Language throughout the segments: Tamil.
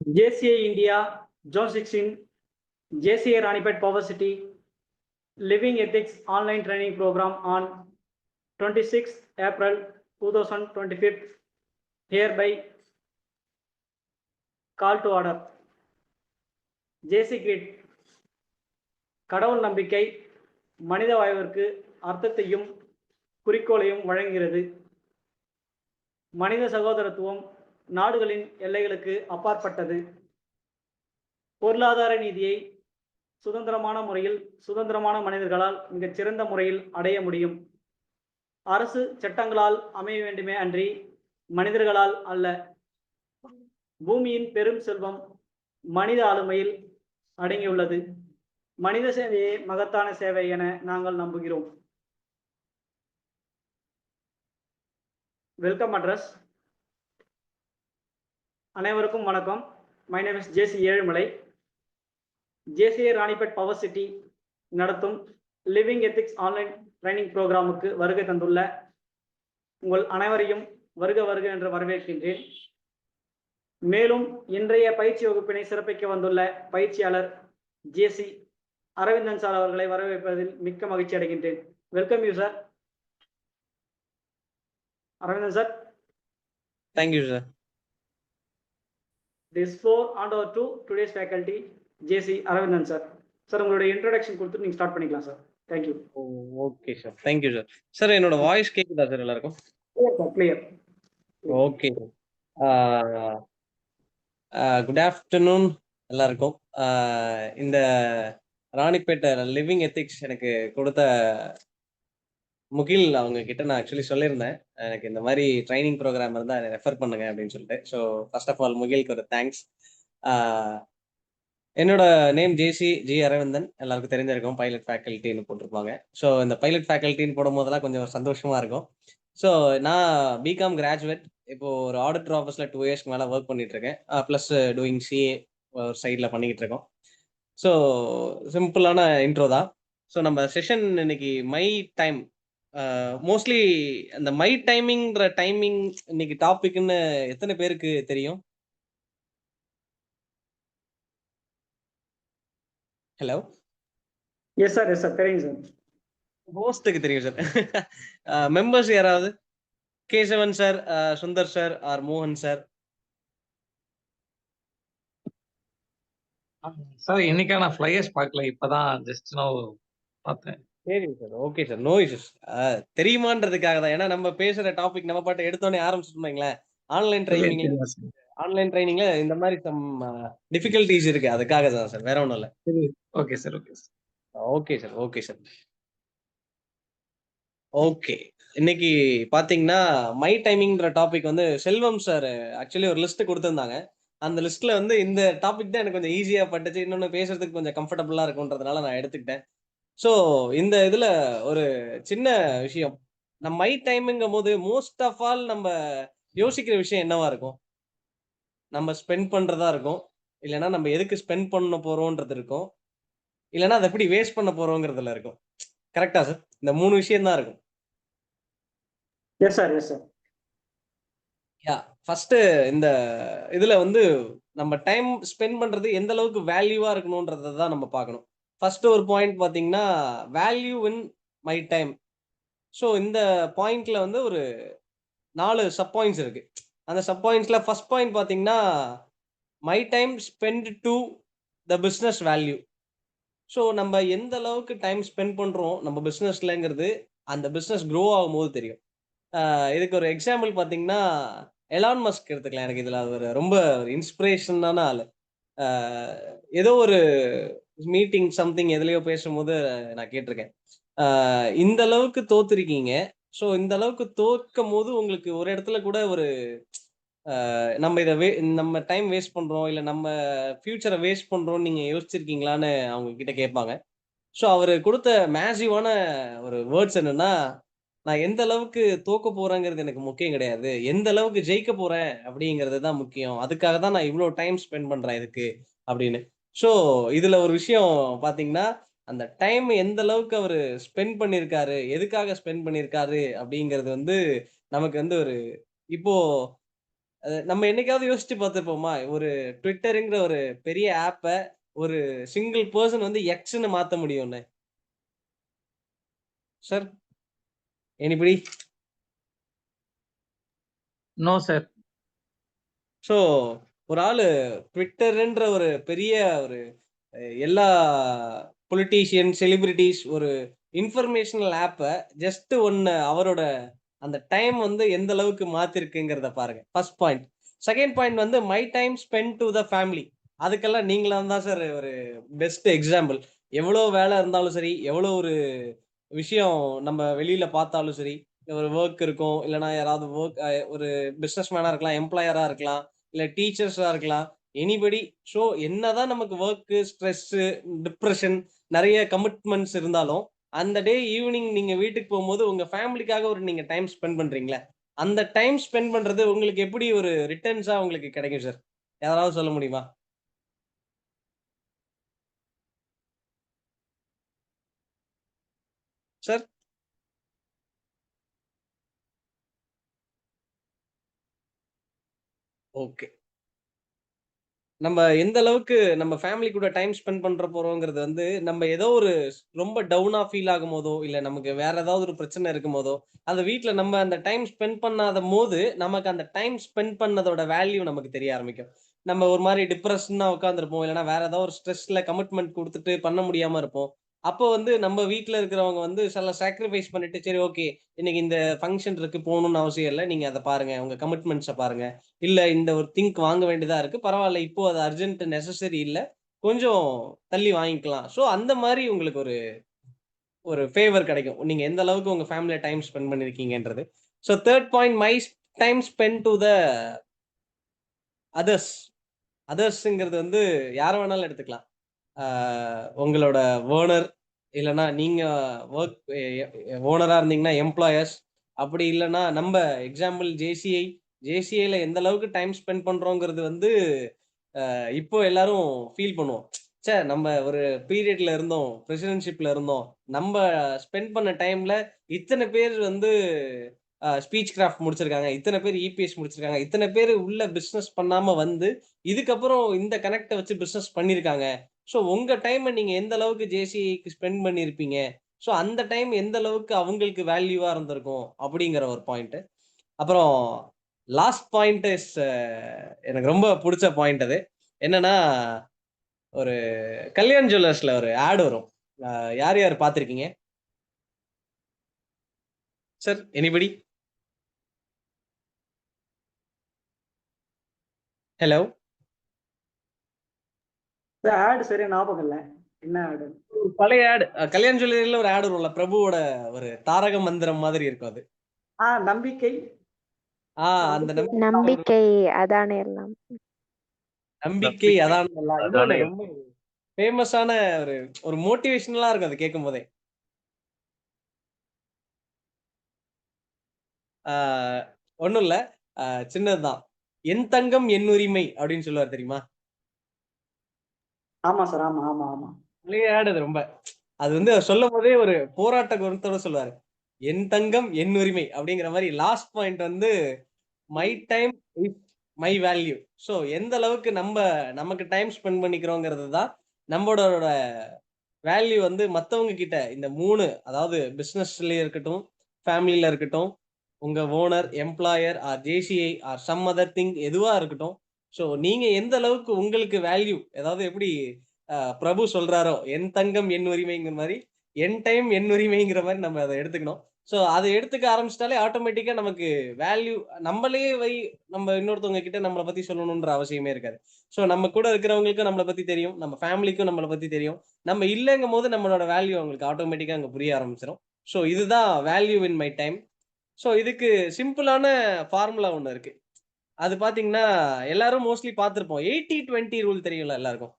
JCI India, Zone 16, JCI Ranipet Power City, Living Ethics online training program on 26th April 2025. Hereby call to order. JC Grid. கடவுள் நம்பிக்கை மனித வாழ்விற்கு அர்த்தத்தையும் குறிக்கோளையும் வழங்குகிறது. மனித சகோதரத்துவம் நாடுகளின் எல்லைகளுக்கு அப்பாற்பட்டது. பொருளாதார நீதியை சுதந்திரமான முறையில் சுதந்திரமான மனிதர்களால் மிகச்சிறந்த முறையில் அடைய முடியும். அரசு சட்டங்களால் அமைய வேண்டுமே அன்றி மனிதர்களால் அல்ல. பூமியின் பெரும் செல்வம் மனித ஆளுமையில் அடங்கியுள்ளது. மனித சேவையே மகத்தான சேவை என நாங்கள் நம்புகிறோம். Welcome address. அனைவருக்கும் வணக்கம். My name is JC Ezhumalai. JCI Ranipet power city நடத்தும் லிவிங் எத்திக்ஸ் ஆன்லைன் ட்ரைனிங் ப்ரோக்ராமுக்கு வருகை தந்துள்ள உங்கள் அனைவரையும் வருக வருக என்று வரவேற்கின்றேன். மேலும் இன்றைய பயிற்சி வகுப்பினை சிறப்பிக்க வந்துள்ள பயிற்சியாளர் ஜேசி அரவிந்தன் சார் அவர்களை வரவேற்பதில் மிக்க மகிழ்ச்சி அடைகின்றேன். Welcome you sir. Aravindan sir. Thank you sir. This floor hand over to today's faculty JC Aravindan sir. Sir உங்களுடைய இன்ட்ரோடக்ஷன் கொடுத்து நீங்க ஸ்டார்ட் பண்ணிக்கலாம் sir. Thank you. Okay sir. Thank you sir. Sir என்னோட வாய்ஸ் கேக்குதா சார் எல்லாருக்கும்? கிளியர். ஓகே. குட் ஆஃப்டர்நூன் எல்லாருக்கும். இந்த ராணிப்பேட்டை லிவிங் எத்திக்ஸ் எனக்கு கொடுத்த முகில் அவங்க கிட்ட நான் ஆக்சுவலி சொல்லியிருந்தேன், எனக்கு இந்த மாதிரி ட்ரைனிங் ப்ரோக்ராம் இருந்தால் என்னை ரெஃபர் பண்ணுங்க அப்படின்னு சொல்லிட்டு. ஸோ ஃபர்ஸ்ட் ஆஃப் ஆல் முகிலுக்கு ஒரு தேங்க்ஸ். என்னோட நேம் ஜி அரவிந்தன், எல்லாருக்கும் தெரிஞ்சிருக்கும். பைலட் ஃபேக்கல்ட்டின்னு போட்டிருப்பாங்க. ஸோ இந்த பைலட் ஃபேக்கல்ட்டின்னு போடும் போதெல்லாம் கொஞ்சம் சந்தோஷமா இருக்கும். ஸோ நான் பிகாம் கிராஜுவேட். இப்போ ஒரு ஆடிட்டர் ஆஃபீஸில் 2 இயர்ஸ்க்கு மேலே ஒர்க் பண்ணிட்டு இருக்கேன். ப்ளஸ் டூயிங் சிஏ ஒரு சைடில் பண்ணிக்கிட்டு இருக்கோம். ஸோ சிம்பிளான இன்ட்ரோ தான். ஸோ நம்ம செஷன் இன்னைக்கு மை டைம், மோஸ்ட்லி அந்த மை டைமிங்ற டைமிங் இன்னைக்கு டாபிக்னு எத்தனை பேருக்கு தெரியும்? Hello. Yes sir, yes sir, தெரியும் சார். ஹோஸ்டுக்கு தெரியும் சார். மெம்பர்ஸ் யாராவது? Kesavan sir, Sundar sir or மோகன் சார்? சார் இன்னைக்கு நான் ஃப்ளையர்ஸ் பார்க்கல, இப்பதான் ஜஸ்ட் நோ பார்த்தேன். சரி sir, okay sir, no issues. தெரியுமான்றதுக்காக தான், ஏன்னா நம்ம பேசுற டாபிக் நம்ம பாட்டு எடுத்தோடனே ஆரம்பிச்சுட்டோம்ங்களேன். ஆன்லைன் ட்ரைனிங்ல இந்த மாதிரி சம் டிஃபிகல்டிஸ் இருக்கு, அதுக்காக தான் சார், வேற ஒன்றும் இல்லை. Okay sir, okay sir, okay sir, okay sir. Okay, இன்னைக்கு பாத்தீங்கன்னா மை டைமிங்ன்ற டாபிக் வந்து செல்வம் சார் ஆக்சுவலி ஒரு லிஸ்ட் கொடுத்துருந்தாங்க. அந்த லிஸ்ட்ல வந்து இந்த டாபிக் தான் எனக்கு கொஞ்சம் ஈஸியா பட்டுச்சு, இன்னொன்னு பேசுறதுக்கு கொஞ்சம் கம்ஃபர்டபுளா இருக்கும்ன்றதுனால நான் எடுத்துக்கிட்டேன். ஸோ இந்த இதுல ஒரு சின்ன விஷயம், நம்ம மை டைம்ங்கும் போது மோஸ்ட் ஆஃப் ஆல் நம்ம யோசிக்கிற விஷயம் என்னவா இருக்கும்? நம்ம ஸ்பெண்ட் பண்றதா இருக்கும், இல்லைன்னா நம்ம எதுக்கு ஸ்பெண்ட் பண்ண போறோம்ன்றது இருக்கும், இல்லைன்னா அதை எப்படி வேஸ்ட் பண்ண போறோங்கிறதுல இருக்கும். கரெக்டா சார்? இந்த 3 விஷயம் தான் இருக்கும். Yes sir, yes sir. Yeah, first இந்த இதுல வந்து நம்ம டைம் ஸ்பெண்ட் பண்றது எந்த அளவுக்கு வேல்யூவா இருக்கணும்ன்றதை தான் நம்ம பார்க்கணும். ஃபர்ஸ்ட் ஒரு பாயிண்ட் பாத்தீங்கன்னா value in my time. So இந்த பாயிண்ட்ல வந்து ஒரு 4 சப் பாயிண்ட்ஸ் இருக்கு. அந்த சப் பாயிண்ட்ஸ்ல ஃபர்ஸ்ட் பாயிண்ட் பாத்தீங்கன்னா my time spend to the business value. So நம்ம எந்த அளவுக்கு டைம் ஸ்பெண்ட் பண்றோம் நம்ம பிஸ்னஸ்லங்கிறது அந்த பிஸ்னஸ் க்ரோ ஆகும்போது தெரியும். இதுக்கு ஒரு எக்ஸாம்பிள் பாத்தீங்கன்னா எலான் மஸ்க் எடுத்துக்கலாம். எனக்கு இதுல ஒரு ரொம்ப இன்ஸ்பிரேஷனான ஆளு. ஏதோ ஒரு மீட்டிங் சம்திங் எதுலயோ பேசும்போது நான் கேட்டிருக்கேன், இந்த அளவுக்கு தோத்துருக்கீங்க, ஸோ இந்த அளவுக்கு தோற்கும் போது உங்களுக்கு ஒரு இடத்துல கூட ஒரு நம்ம இதை நம்ம டைம் வேஸ்ட் பண்றோம், இல்லை நம்ம ஃபியூச்சரை வேஸ்ட் பண்றோம்னு நீங்க யோசிச்சிருக்கீங்களான்னு அவங்க கிட்ட கேட்பாங்க. ஸோ அவர் கொடுத்த மேசிவான ஒரு வேர்ட்ஸ் என்னன்னா, நான் எந்த அளவுக்கு தோக்க போறேங்கிறது எனக்கு முக்கியம் கிடையாது, எந்த அளவுக்கு ஜெயிக்க போறேன் அப்படிங்கிறது தான் முக்கியம், அதுக்காக தான் நான் இவ்வளோ டைம் ஸ்பெண்ட் பண்றேன் இதுக்கு அப்படின்னு. ஸோ இதுல ஒரு விஷயம் பாத்தீங்கன்னா, அந்த டைம் எந்த அளவுக்கு அவர் ஸ்பெண்ட் பண்ணியிருக்காரு, எதுக்காக ஸ்பெண்ட் பண்ணியிருக்காரு அப்படிங்கிறது வந்து நமக்கு வந்து ஒரு இப்போ நம்ம என்னைக்காவது யோசிச்சு பார்த்திருப்போமா? ஒரு ட்விட்டர்ங்கிற ஒரு பெரிய ஆப்ப ஒரு சிங்கிள் பெர்சன் வந்து எக்ஸ்ன்னு மாத்த முடியும்னு. Sir anybody? No sir. So ஒரு ஆளு ட்விட்டர்ன்ற ஒரு பெரிய ஒரு எல்லா பொலிட்டீஷியன், செலிபிரிட்டீஸ் ஒரு இன்ஃபர்மேஷனல் ஆப்ப ஜஸ்ட் ஒண்ணு அவரோட அந்த டைம் வந்து எந்த அளவுக்கு மாத்திருக்குங்கிறத பாருங்க. First point. செகண்ட் பாயிண்ட் வந்து my time spend to the family. அதுக்கெல்லாம் நீங்களாம் தான் சார் ஒரு பெஸ்ட் எக்ஸாம்பிள். எவ்வளோ வேலை இருந்தாலும் சரி, எவ்வளோ ஒரு விஷயம் நம்ம வெளியில பார்த்தாலும் சரி, ஒரு வொர்க் இருக்கும். இல்லன்னா யாராவது ஒரு பிசினஸ் மேனா இருக்கலாம், எம்ப்ளாயரா இருக்கலாம், இல்ல டீச்சர்ஸா இருக்கலாம். எனிபடி. ஸோ என்னதான் நமக்கு வொர்க்கு, ஸ்ட்ரெஸ்ஸு, டிப்ரஷன் நெறைய கமிட்மெண்ட்ஸ் இருந்தாலும், அந்த டே ஈவினிங் நீங்க வீட்டுக்கு போம்போது உங்க ஃபேமிலிக்காக ஒரு நீங்க டைம் ஸ்பெண்ட் பண்றீங்கல்ல, அந்த டைம் ஸ்பெண்ட் பண்றது உங்களுக்கு எப்படி ஒரு ரிட்டர்ன்ஸா உங்களுக்கு கிடைக்கும் சார்? யாராவது சொல்ல முடியுமா? சார்? ஓகே. நம்ம எந்த அளவுக்கு நம்ம ஃபேமிலி கூட டைம் ஸ்பெண்ட் பண்ற போறோங்கிறது வந்து, நம்ம ஏதோ ஒரு ரொம்ப டவுனா ஃபீல் ஆகும்போதோ, இல்ல நமக்கு வேற ஏதாவது ஒரு பிரச்சனை இருக்கும்போதோ, அந்த வீட்ல நம்ம அந்த டைம் ஸ்பெண்ட் பண்ணாதம்போது, நமக்கு அந்த டைம் ஸ்பெண்ட் பண்ணதோட வேல்யூ நமக்கு தெரிய ஆரம்பிக்கும். நம்ம ஒரு மாரி டிப்ரஷனா உட்கார்ந்திருப்போம். இல்லன்னா வேற ஏதாவது ஒரு ஸ்ட்ரெஸ்ல கமிட்மெண்ட் குடுத்துட்டு பண்ண முடியாம இருப்போம். அப்போ வந்து நம்ம வீட்ல இருக்கிறவங்க வந்து சில சாக்ரிஃபைஸ் பண்ணிட்டு, சரி ஓகே, இன்னைக்கு இந்த ஃபங்ஷன் இருக்கு போணும்னு அவசியம் இல்ல. நீங்க அத பாருங்க. உங்க கமிட்மெண்ட்ஸ பாருங்க. இல்ல இந்த ஒரு திங்க் வாங்க வேண்டியதா இருக்கு. பரவால்ல. இப்போ அது அர்ஜென்ட் நெசசரி இல்ல. கொஞ்சம் தள்ளி வாங்கிக்கலாம். ஸோ அந்த மாரி உங்களுக்கு ஒரு ஒரு ஃபேவர் கிடைக்கும். நீங்க எந்த அளவுக்கு உங்க ஃபேமிலில டைம் ஸ்பெண்ட் பண்ணியிருக்கீங்கன்றது. So 3 point time spend to the others. அதர்ஸ்ங்கிறது வந்து யார வேணாலும் எடுத்துக்கலாம். ஆ உங்களோட ஓனர், இல்லன்னா நீங்க வொர்க் ஓனரா இருந்தீங்கன்னா எம்ப்ளாயர்ஸ், அப்படி இல்லன்னா நம்ப எக்ஸாம்பிள் ஜேசிஐ. ஜேசிஐல எந்த அளவுக்கு டைம் ஸ்பெண்ட் பண்றோங்கிறது வந்து இப்போ எல்லாரும் ஃபீல் பண்ணுவோம். நம்ம ஒரு பீரியட்ல இருந்தோம். பிரசிடென்ட்ஷிப்ல இருந்தோம். நம்ப ஸ்பெண்ட் பண்ண டைம்ல இத்தன பேர் வந்து ஸ்பீச் கிராஃப்ட் முடிச்சிருக்காங்க. இத்தன பேர் இபிஎஸ் முடிச்சிருக்காங்க. இத்தன பேர் உள்ள பிசினஸ் பண்ணாம வந்து, இதுக்கப்புறம் இந்த கனெக்ட்ட வச்சு பிசினஸ் பண்ணியிருக்காங்க. ஸோ உங்க டைம நீங்க எந்த அளவுக்கு ஜேசிஐக்கு ஸ்பெண்ட் பண்ணியிருப்பீங்க? ஸோ அந்த டைம் எந்த அளவுக்கு அவங்களுக்கு வேல்யூவா இருந்திருக்கும்? அப்படிங்கிற ஒரு பாயிண்ட். அப்புறம் லாஸ்ட் பாயிண்ட் எனக்கு ரொம்ப புடிச்ச பாயிண்ட் அது. என்னன்னா, ஒரு கல்யாண் ஜுவல்லர்ஸ்ல ஒரு ஆட் வரும். அ யார் யார் பார்த்திருக்கீங்க? Sir anybody? ஹலோ? ஆட் சரியா ஞாபகம் இல்ல. என்ன ஆடு? பழைய ஆட். கல்யாண் ஜுவல்லரில ஒரு ஆட் வரும்ல. பிரபுவோட ஒரு தாரக மந்திரம் மாதிரி இருக்கும் அது. நம்பிக்கை. ஆ அந்த நம்பிக்கை. நம்பிக்கை அதானே எல்லாம். நம்பிக்கை அதான் எல்லாம். இன்னொன்னு அதானே ரொம்ப ஃபேமஸான ஒரு ஒரு மோட்டிவேஷனலா இருக்கும் அத கேட்கும்போதே. ஆ ஒண்ணும் இல்ல. அ சின்னதுதான். "என் தங்கம் என் உரிமை" அப்படின்னு சொல்லுவாரு தெரியுமா? ஆமா சார். ஆமா, ஆமா, ஆமா. பழைய ஆட் அது ரொம்ப. அது வந்து அவர் சொல்லும்போதே ஒரு போராட்ட குணத்தோட சொல்லுவாரு. "என் தங்கம் என் உரிமை" அப்படிங்கிற மாரி லாஸ்ட் பாயிண்ட் வந்து my time is my value. So எந்த அளவுக்கு நமக்கு டைம் ஸ்பெண்ட் பண்ணிக்கிறோங்கிறது தான் நம்மளோட வேல்யூ வந்து மத்தவங்க கிட்ட இந்த 3 அதாவது பிசினஸ்லயே இருக்கட்டும், ஃபேமிலில இருக்கட்டும், உங்க owner, employer or JCI or some other thing எதுவா இருக்கட்டும். ஸோ நீங்க எந்த அளவுக்கு உங்களுக்கு வேல்யூ அதாவது எப்படி பிரபு சொல்றாரோ, "என் தங்கம் என் உரிமைங்கிற" மாரி, என் டைம் என் உரிமைங்கிற மாரி நம்ம அத எடுத்துக்கணும். ஸோ அத எடுத்துக்க ஆரம்பிச்சுட்டாலே ஆட்டோமேட்டிக்கா நமக்கு வேல்யூ நம்மளே நம்ம இன்னொருத்தவங்க கிட்ட நம்மள பத்தி சொல்லணும்ன்ற அவசியமே இருக்காது. ஸோ நம்ம கூட இருக்கிறவங்களுக்கும் நம்மள பத்தி தெரியும். நம்ம ஃபேமிலிக்கும் நம்மள பத்தி தெரியும். நம்ம இல்லங்கும்போது நம்மளோட வேல்யூ அவங்களுக்கு ஆட்டோமேட்டிக்கா அங்க புரிய ஆரம்பிச்சுரும். ஸோ இதுதான் value in my time. So இதுக்கு சிம்பிளான ஃபார்முலா ஒண்ணு இருக்கு. அது பார்த்தீங்கன்னா, எல்லாரும் மோஸ்ட்லி பார்த்திருப்போம். 80-20 ரூல் தெரியும்ல எல்லாருக்கும்.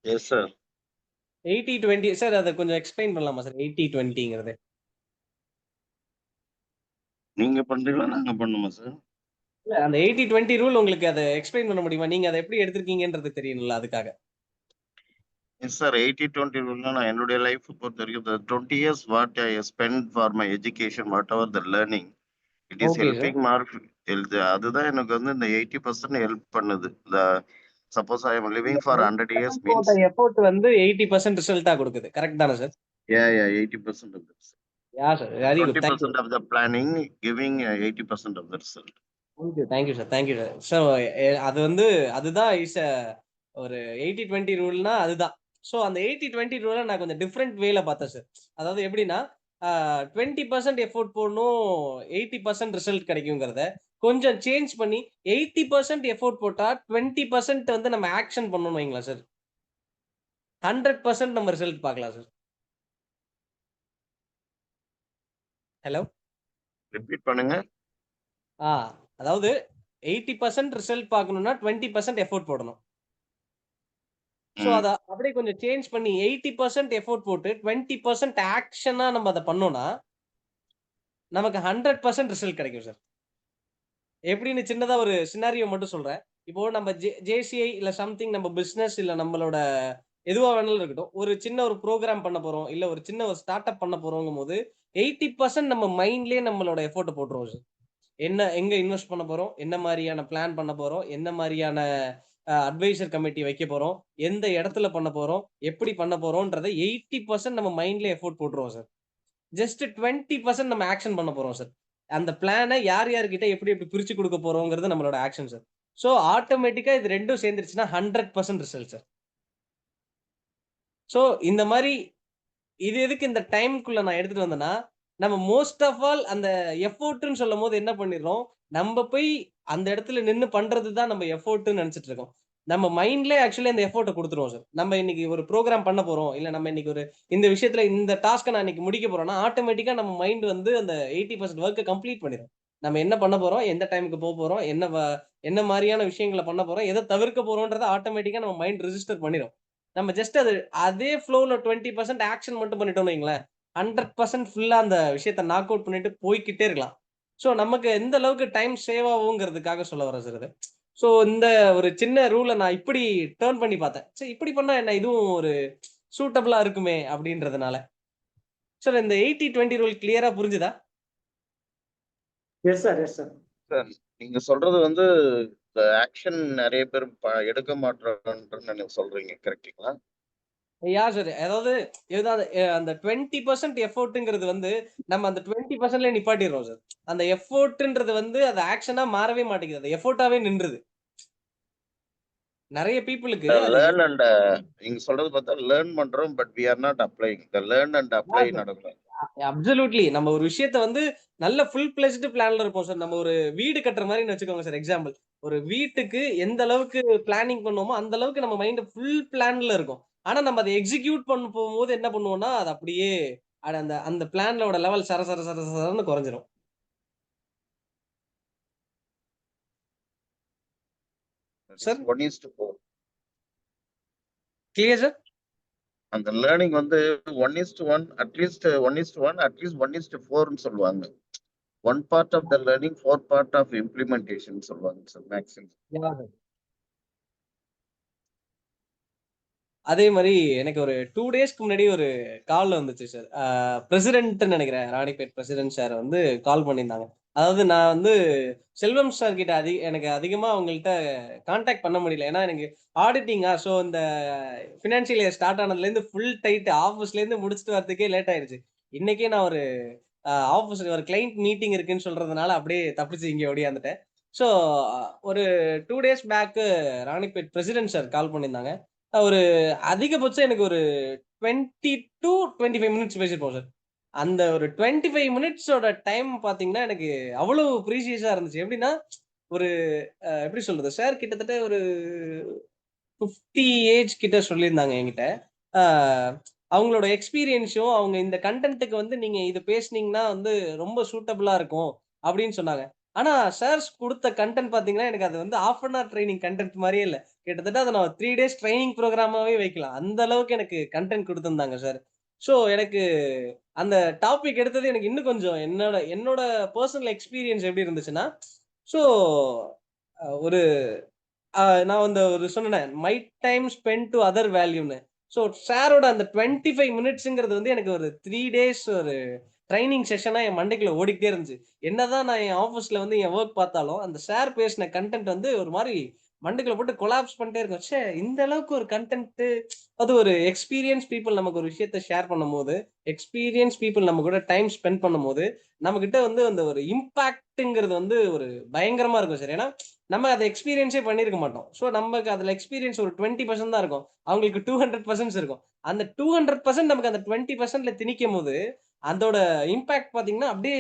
Yes sir. 80-20 சார் அத கொஞ்சம் எக்ஸ்பிளைன் பண்ணலாமா சார்? 80-20ங்கிறது. நீங்க பண்றீங்களா? நாங்க பண்ணணுமா சார்? இல்ல அந்த 80-20 ரூல் உங்களுக்கு அத எக்ஸ்பிளைன் பண்ண முடியுமா? நீங்க அத எப்படி எடுத்திருக்கீங்கன்றது தெரியணும்ல அதுக்காக. Yes sir. 80-20 ரூல்னா நான் என்னுடைய லைஃப் பொறுத்தவரைக்கும் the 20 years what I spent for my education, whatever the learning, it is okay sir. Helping mark. அதுதான் எனக்கு வந்து இந்த 80% ஹெல்ப் பண்ணுது. இந்த suppose I am living for 100 years means effort வந்து 80% ரிசல்ட்டா கொடுக்குது. கரெக்ட் தானே sir? 80% of this. Yeah sir. Very good. Thank you. 20% of the planning giving 80% of the result. Thank you sir. Thank you sir. So அது வந்து அதுதான் இஸ் ஒரு 80-20 ரூல்னா அதுதான். ஸோ அந்த 80-20 ரூலை நான் கொஞ்சம் டிஃப்ரெண்ட் வேல பார்த்தேன் சார். அதாவது எப்படின்னா 20% எஃபோர்ட் போடணும், 80% ரிசல்ட் கிடைக்குங்கிறத கொஞ்சம் சேஞ்ச் பண்ணி 80% எஃபோர்ட் போட்டா 20% வந்து நம்ம ஆக்ஷன் பண்ணணும் வைங்களா சார். 100% நம்ம ரிசல்ட் பார்க்கலாம் சார். ஹலோ. ரிப்பீட் பண்ணுங்க. அதாவது 80% ரிசல்ட் பார்க்கணும்னா 20% எஃபோர்ட் போடணும். ஸோ அத அப்படியே கொஞ்சம் சேஞ்ச் பண்ணி 80% எஃபோர்ட் போட்டு 20% ஆக்ஷனா நம்ம அதை பண்ணோம்னா நமக்கு 100% ரிசல்ட் கிடைக்கும் சார். எப்படின்னு சின்னதா ஒரு சினாரியோ மட்டும் சொல்றேன். இப்போ நம்ம ஜேசிஐ இல்ல சம்திங் நம்ம பிசினஸ் இல்ல நம்மளோட எதுவா வேணாலும் இருக்கட்டும், ஒரு சின்ன ஒரு ப்ரோக்ராம் பண்ண போறோம், இல்ல ஒரு சின்ன ஒரு ஸ்டார்ட் அப் பண்ண போறோங்கும் போது 80% நம்ம மைண்ட்லயே நம்மளோட எஃபோர்ட் போட்டுருவோம் சார். எங்க இன்வெஸ்ட் பண்ண போறோம், என்ன மாதிரியான பிளான் பண்ண போறோம், என்ன மாதிரியான அட்வைசர் கமிட்டி வைக்க போறோம், எந்த இடத்துல பண்ண போறோம், எப்படி பண்ண போறோம்ன்றதை 80% நம்ம மைண்ட்ல எஃபோர்ட் போட்டுருவோம் சார். ஜஸ்ட் 20% நம்ம ஆக்ஷன் பண்ண போறோம் சார். அந்த பிளானை யார் யார்கிட்ட எப்படி எப்படி பிரிச்சு கொடுக்க போறோங்கிறது நம்மளோட ஆக்ஷன் சார். ஸோ ஆட்டோமேட்டிக்கா இது ரெண்டும் சேர்ந்துருச்சுன்னா 100% ரிசல்ட் சார். ஸோ இந்த மாதிரி இது எதுக்கு இந்த டைம்குள்ள நான் எடுத்துட்டு வந்தேன்னா, நம்ம மோஸ்ட் ஆஃப் ஆல் அந்த எஃபோர்ட்னு சொல்லும் போது என்ன பண்ணிடுறோம், நம்ம போய் அந்த இடத்துல நின்னு பண்றது தான் நம்ம எஃபோர்ட்னு நினைச்சிட்டு இருக்கோம். நம்ம மைண்ட்லயே ஆக்சுவலி அந்த எஃபோர்ட்டை கொடுத்துருவோம் சார். நம்ம இன்னைக்கு ஒரு ப்ரோக்ராம் பண்ண போறோம், இல்ல நம்ம இன்னைக்கு ஒரு இந்த விஷயத்துல இந்த டாஸ்க்கை நான் இன்னைக்கு முடிக்க போறோம்னா ஆட்டோமேட்டிக்கா நம்ம மைண்ட் வந்து அந்த 80% ஒர்க்கை கம்ப்ளீட் பண்ணிடும். நம்ம என்ன பண்ண போறோம், எந்த டைமுக்கு போக போறோம், என்ன மாதிரியான விஷயங்களை பண்ண போறோம், எதை தவிர்க்க போறோம்ன்றதை ஆட்டோமேட்டிக்கா நம்ம மைண்ட் ரெஜிஸ்டர் பண்ணிடும். நம்ம ஜஸ்ட் அதே ஃப்ளோல 20% ஆக்ஷன் மட்டும் பண்ணிட்டோம்னு வைங்களேன், 100% ஃபுல்லா அந்த விஷயத்தை நாக் அவுட் பண்ணிட்டு போய்க்கிட்டே இருக்கலாம். ஸோ நமக்கு எந்த அளவுக்கு டைம் சேவ் ஆகுங்கிறதுக்காக சொல்ல வரேன் சார் இது. ஸோ இந்த ஒரு சின்ன ரூலை நான் இப்படி டேர்ன் பண்ணி பார்த்தேன். சரி இப்படி பண்ணா என்ன, இதுவும் ஒரு சூட்டபிளா இருக்குமே அப்படின்றதுனால. சார் இந்த 80-20 ரூல் கிளியரா புரிஞ்சுதா? S sir, yes sir. Sir நீங்க சொல்றது வந்து இந்த ஆக்ஷன் நிறைய பேர் எடுக்க மாட்டோம்னு நீங்க சொல்றீங்க, கரெக்டுங்களா? யார் சார், அதாவது அந்த 20% எஃபோர்ட்ங்கிறது வந்து நம்ம அந்த 20%ல நிப்பாட்டிடுறோம் சார். அந்த எஃபோர்ட்ன்றது வந்து அது ஆக்ஷனா மாறவே மாட்டேங்குது, அது எஃபோர்ட்டாவே நின்றுது நிறைய பீப்புளுக்கு. லேர்ன் அண்ட் நீங்க சொல்றது பார்த்தா லேர்ன் பண்றோம், but we are not applying. the learn and apply நடக்கல. அப்சல்யூட்லி. நம்ம ஒரு விஷயத்த வந்து நல்ல ஃபுல் பிளெஜ்டு பிளான்ல இருப்போம் சார். நம்ம ஒரு வீடு கட்டுற மாதிரி வச்சுக்கோங்க சார். எக்ஸாம்பிள், ஒரு வீட்டுக்கு எந்த அளவுக்கு பிளானிங் பண்ணுவோமோ அந்த அளவுக்கு நம்ம மைண்ட் ஃபுல் பிளான்ல இருக்கும். ஆனா நம்ம அதை எக்ஸிக்யூட் பண்ண போகும்போது என்ன பண்ணுவோம்னா அது அப்படியே அந்த அந்த பிளானோட லெவல் சர சர சர சரன்னு குறைஞ்சிரும். சார் 1:4. Clear sir? அந்த லேர்னிங் வந்து 1:1, அட்லீஸ்ட் 1:1, அட்லீஸ்ட் 1:4ன்னு சொல்லுவாங்க. 1 part of the learning, 4 part of implementation சொல்லுவாங்க சார் மேக்ஸிமம். அதே மாதிரி எனக்கு ஒரு 2 டேஸ்க்கு முன்னாடி ஒரு கால் வந்துச்சு சார். பிரசிடென்ட் நினைக்கிறேன், ராணிப்பேட் பிரசிடென்ட் சார் வந்து கால் பண்ணியிருந்தாங்க. அதாவது நான் வந்து செல்வம் சார் கிட்ட எனக்கு அதிகமா அவங்கள்ட்ட கான்டாக்ட் பண்ண முடியல. ஏன்னா எனக்கு ஆடிட்டிங்கா, ஸோ இந்த ஃபினான்ஷியல் இயர் ஸ்டார்ட் ஆனதுலேருந்து ஃபுல் டைட், ஆஃபீஸ்லேருந்து முடிச்சுட்டு வரதுக்கே லேட் ஆயிடுச்சு. இன்னைக்கே நான் ஒரு ஆஃபீஸ் ஒரு கிளைண்ட் மீட்டிங் இருக்குன்னு சொல்றதுனால அப்படியே தப்பிச்சு இங்கே ஓடியாந்துட்டேன். ஸோ ஒரு 2 days bag Ranipet president sir call பண்ணியிருந்தாங்க. ஒரு அதிகபட்சம் எனக்கு ஒரு 20 to 25 மினிட்ஸ் பேசிருப்போம் சார். அந்த ஒரு 25 மினிட்ஸோட டைம் பாத்தீங்கன்னா எனக்கு அவ்வளவு ப்ரீசியஸா இருந்துச்சு. எப்படின்னா ஒரு எப்படி சொல்றது, சார் கிட்டத்தட்ட ஒரு 50 ஏஜ் கிட்ட சொல்லியிருந்தாங்க என்கிட்ட. அவங்களோட எக்ஸ்பீரியன்ஸும் அவங்க இந்த கண்டென்ட்டுக்கு வந்து நீங்க இது பேசுனீங்கன்னா வந்து ரொம்ப சூட்டபிளா இருக்கும் அப்படின்னு சொன்னாங்க. ஆனா சார் கொடுத்த கண்டென்ட் பாத்தீங்கன்னா எனக்கு அது வந்து half an hour training content மாதிரியே இல்ல. கிட்டத்தட்ட அதை நான் 3 டேஸ் ட்ரைனிங் ப்ரோக்ராமாவே வைக்கலாம், அந்த அளவுக்கு எனக்கு கண்டென்ட் கொடுத்திருந்தாங்க சார். ஸோ எனக்கு அந்த டாபிக் எடுத்தது எனக்கு இன்னும் கொஞ்சம் என்னோட பர்சனல் எக்ஸ்பீரியன்ஸ் எப்படி இருந்துச்சுன்னா, ஸோ ஒரு நான் வந்து ஒரு சொன்னேன் my time spend to other வேல்யூன்னு. ஸோ சாரோட அந்த 25 மினிட்ஸ்ங்கிறது வந்து எனக்கு ஒரு 3 டேஸ் ஒரு ட்ரைனிங் செஷனா என் மண்டைக்குள்ள ஓடிக்கிட்டே இருந்துச்சு. என்னதான் நான் என் ஆஃபீஸ்ல வந்து என் ஒர்க் பார்த்தாலும், அந்த சார் பேசின கன்டென்ட் வந்து ஒரு மாரி மண்டைக்குள்ள போட்டு கொலாப்ஸ் பண்ணிட்டே இருக்கும். ச்சே! இந்த அளவுக்கு ஒரு கன்டென்ட் அது ஒரு எக்ஸ்பீரியன்ஸ் பீப்பிள் நமக்கு ஒரு விஷயத்த ஷேர் பண்ணும்போது, எக்ஸ்பீரியன்ஸ் பீப்பிள் நம்ம கூட டைம் ஸ்பெண்ட் பண்ணும்போது, நம்மகிட்ட வந்து அந்த ஒரு இம்பாக்ட்ங்கிறது வந்து ஒரு பயங்கரமா இருக்கும் சார். ஏன்னா, நம்ம அத எக்ஸ்பீரியன்ஸே பண்ணியிருக்க மாட்டோம். ஸோ நமக்கு அதுல எக்ஸ்பீரியன்ஸ் ஒரு 20% தான் இருக்கும். அவங்களுக்கு 200% இருக்கும். அந்த 200% நமக்கு அந்த 20%ல திணிக்கும்போது, அதோட இம்பாக்ட் பார்த்தீங்கன்னா, அப்படியே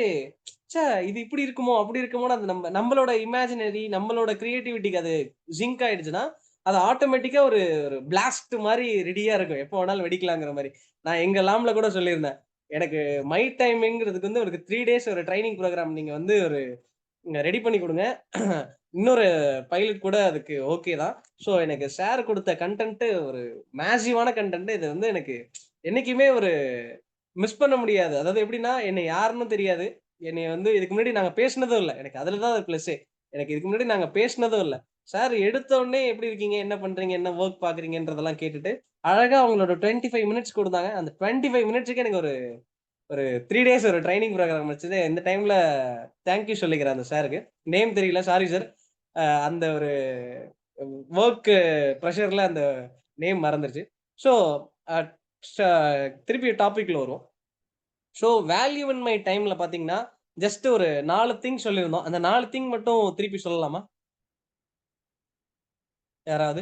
ச்சே! இது இப்படி இருக்குமோ, அப்படி இருக்குமோன்னு அது நம்மளோட இமேஜினரி, நம்மளோட கிரியேட்டிவிட்டிக்கு அது சிங்க் ஆயிடுச்சுன்னா, அது ஆட்டோமேட்டிக்கா ஒரு ஒரு பிளாஸ்ட் மாரி ரெடியா இருக்கும். எப்போ வேணாலும் வெடிக்கலாங்கிற மாரி. நான் எங்க லாம்ல கூட சொல்லியிருந்தேன். எனக்கு மை டைமிங்கிறதுக்கு வந்து ஒரு 3 டேஸ் ஒரு ட்ரெய்னிங் புரோகிராம் நீங்க வந்து ஒரு ரெடி பண்ணி குடுங்க. இன்னொரு பைலட் கூட அதுக்கு ஓகே தான். ஸோ எனக்கு சார் குடுத்த கன்டென்ட் ஒரு மேசிவான கன்டென்ட். இது வந்து எனக்கு என்னைக்குமே ஒரு மிஸ் பண்ண முடியாது. அதாவது எப்படின்னா, என்னை யாருன்னும் தெரியாது. என்னைய வந்து இதுக்கு முன்னாடி நாங்க பேசினதும் இல்ல. எனக்கு அதுல தான் பிளஸ்ஸே. எனக்கு இதுக்கு முன்னாடி நாங்க பேசினதும் இல்ல. சார் எடுத்த உடனே எப்படி இருக்கீங்க? என்ன பண்றீங்க? என்ன வொர்க் பார்க்குறீங்கன்றதெல்லாம் கேட்டுட்டு, அழகா அவங்களோட 25 மினிட்ஸ் குடுத்தாங்க. அந்த 25 மினிட்ஸ்க்கே எனக்கு ஒரு ஒரு 3 டேஸ் ஒரு ட்ரெய்னிங் புரோகிராம் வச்சது. இந்த டைம்ல தேங்க் யூ சொல்லிக்கிறேன் அந்த சாருக்கு. நேம் தெரியல. Sorry sir. அந்த ஒரு வொர்க் பிரஷர்ல அந்த நேம் மறந்துருச்சு. ஸோ அ ஸ்ட திருப்பி டாபிக்ல வருவோம். ஸோ வேல்யூ இன் மை டைம்ல பார்த்தீங்கன்னா, ஜஸ்ட் ஒரு 4 திங் சொல்லியிருந்தோம். அந்த 4 திங் மட்டும் திருப்பி சொல்லலாமா? யாராவது?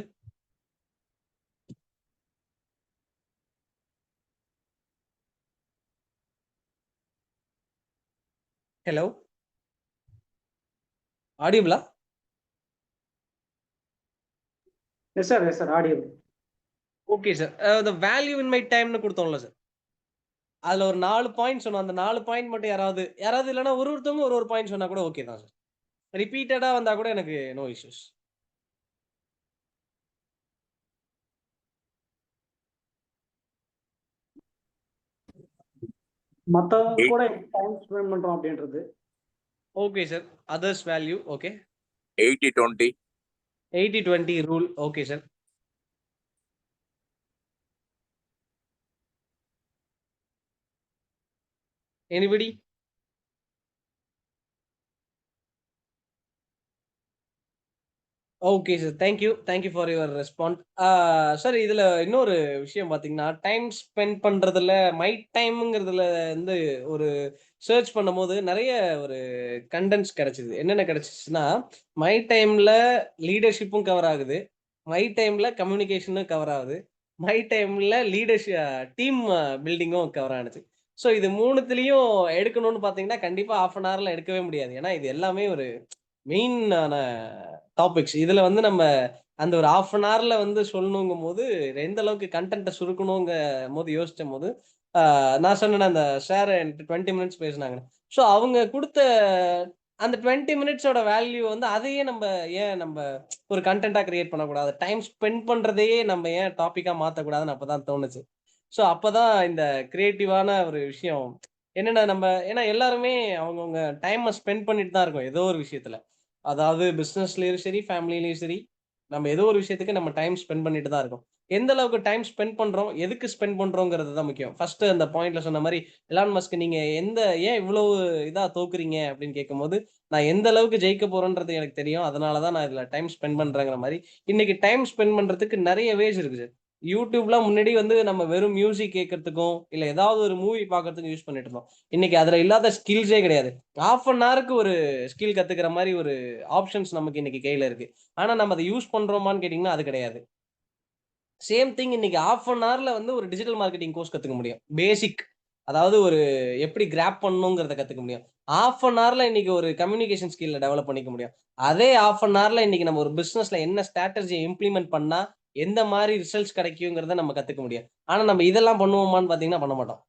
ஹலோ? ஆடியபிளா? Yes sir, yes sir. Audible. Okay sir. the value in my டைம்னு குடுத்தோம்ல சார். அதுல ஒரு 4 பாயிண்ட் சொன்னோம். அந்த 4 பாயிண்ட் மட்டும் யாராவது இல்லன்னா ஒருத்தவங்க ஒரு பாயிண்ட் சொன்னா கூட ஓகே தான் சார். ரிப்பீட்டடா வந்தா கூட எனக்கு நோ இஷ்யூஸ். மத்தவங்க கூட டைம் ஸ்பெண்ட் பண்றோம் அப்படின்றது. Okay sir. Others value okay. 80-20. 80-20 rule okay sir. Anybody? Okay sir. Thank you for your respond. Sir இதுல இன்னொரு விஷயம் பார்த்தீங்கன்னா, டைம் ஸ்பெண்ட் பண்றதுல மை டைம்ங்கிறதுல வந்து ஒரு சர்ச் பண்ணும்போது நெறைய ஒரு கன்டென்ட்ஸ் கிடைச்சது. என்னென்ன கிடைச்சுச்சுன்னா, மை டைம்ல லீடர்ஷிப்பும் கவர் ஆகுது. மை டைம்ல கம்யூனிகேஷனும் கவர் ஆகுது. மை டைம்ல டீம் பில்டிங்கும் கவர் ஆனுச்சு. ஸோ இது 3த்துலயும் எடுக்கணும்னு பார்த்தீங்கன்னா, கண்டிப்பா 1/2 அன் ஹவர்ல எடுக்கவே முடியாது. ஏன்னா இது எல்லாமே ஒரு மெயினான டாபிக்ஸ். இதுல வந்து நம்ம அந்த ஒரு 1/2 அன் ஹவர்ல வந்து சொல்லணுங்கும்போது, எந்த அளவுக்கு கன்டென்ட்ட சுருக்கணுங்கும்போது யோசிச்சம்போது, ஆ நான் சொன்னேனே அந்த சார் என்ட்ட 20 மினிட்ஸ் பேசுனாங்கன்னு. ஸோ அவங்க குடுத்த அந்த 20 மினிட்ஸோட வேல்யூ வந்து அதையே ஏன் நம்ப ஒரு கன்டென்ட்டா கிரியேட் பண்ணக்கூடாது? டைம் ஸ்பெண்ட் பண்றதையே நம்ம ஏன் டாபிக்கா மாத்தக்கூடாதுன்னு அப்பதான் தோணுச்சு. ஸோ அப்பதான் இந்த கிரியேட்டிவான ஒரு விஷயம் என்னன்னா ஏன்னா எல்லாருமே அவங்கவங்க டைம ஸ்பெண்ட் பண்ணிட்டு தான் இருக்கோம், ஏதோ ஒரு விஷயத்துல. அதாவது பிசினஸ்லயும் சரி, ஃபேமிலிலயும் சரி, நம்ம ஏதோ ஒரு விஷயத்துக்கு நம்ம டைம் ஸ்பெண்ட் பண்ணிட்டு தான் இருக்கோம். எந்த அளவுக்கு டைம் ஸ்பெண்ட் பண்றோம், எதுக்கு ஸ்பெண்ட் பண்றோம்ங்கிறது தான் முக்கியம். ஃபர்ஸ்ட் அந்த பாயிண்ட்ல சொன்ன மாரி, எலான் மஸ்க் நீங்க ஏன் இவ்வளவு இதா தோக்குறீங்க அப்படின்னு கேட்கும்போது, நான் எந்த அளவுக்கு ஜெயிக்க போறேன்றது எனக்கு தெரியும். அதனால தான் நான் இதுல டைம் ஸ்பெண்ட் பண்றேங்கிற மாரி. இன்னைக்கு டைம் ஸ்பெண்ட் பண்றதுக்கு நெறைய வேஸ் இருக்குது. YouTubeலாம் முன்னாடி வந்து நம்ம வெறும் மியூசிக் கேட்கறதுக்கும், இல்ல ஏதாவது ஒரு மூவி பார்க்கறதுக்கும் யூஸ் பண்ணிட்டு இருந்தோம். இன்னைக்கு அதுல இல்லாத ஸ்கில்ஸே கிடையாது. 1/2 அன் ஹவருக்கு ஒரு ஸ்கில் கத்துக்கிற மாரி ஒரு ஆப்ஷன்ஸ் நமக்கு இன்னைக்கு கையில இருக்கு. ஆனா நம்ம அத யூஸ் பண்றோமான்னு கேட்டீங்கன்னா, அது கிடையாது. சேம் திங் இன்னைக்கு 1/2 அன் ஹவர்ல வந்து ஒரு டிஜிட்டல் மார்க்கெட்டிங் கோர்ஸ் கத்துக்க முடியும். பேசிக். அதாவது ஒரு எப்படி கிராப் பண்ணணுங்கிறத கத்துக்க முடியும். 1/2 அன் ஹவர்ல இன்னைக்கு ஒரு கம்யூனிகேஷன் ஸ்கில்ல டெவலப் பண்ணிக்க முடியும். அதே 1/2 அன் ஹவர்ல இன்னைக்கு நம்ம ஒரு பிசினஸ்ல என்ன ஸ்ட்ராட்டஜிய இம்ப்ளிமெண்ட் பண்ணா, எந்த மாரி ரிசல்ட்ஸ் கிடைக்குங்கிறத நம்ம கத்துக்க முடியும். ஆனா நம்ம இதெல்லாம் பண்ணுவோமான்னு பார்த்தீங்கன்னா, பண்ண மாட்டோம்.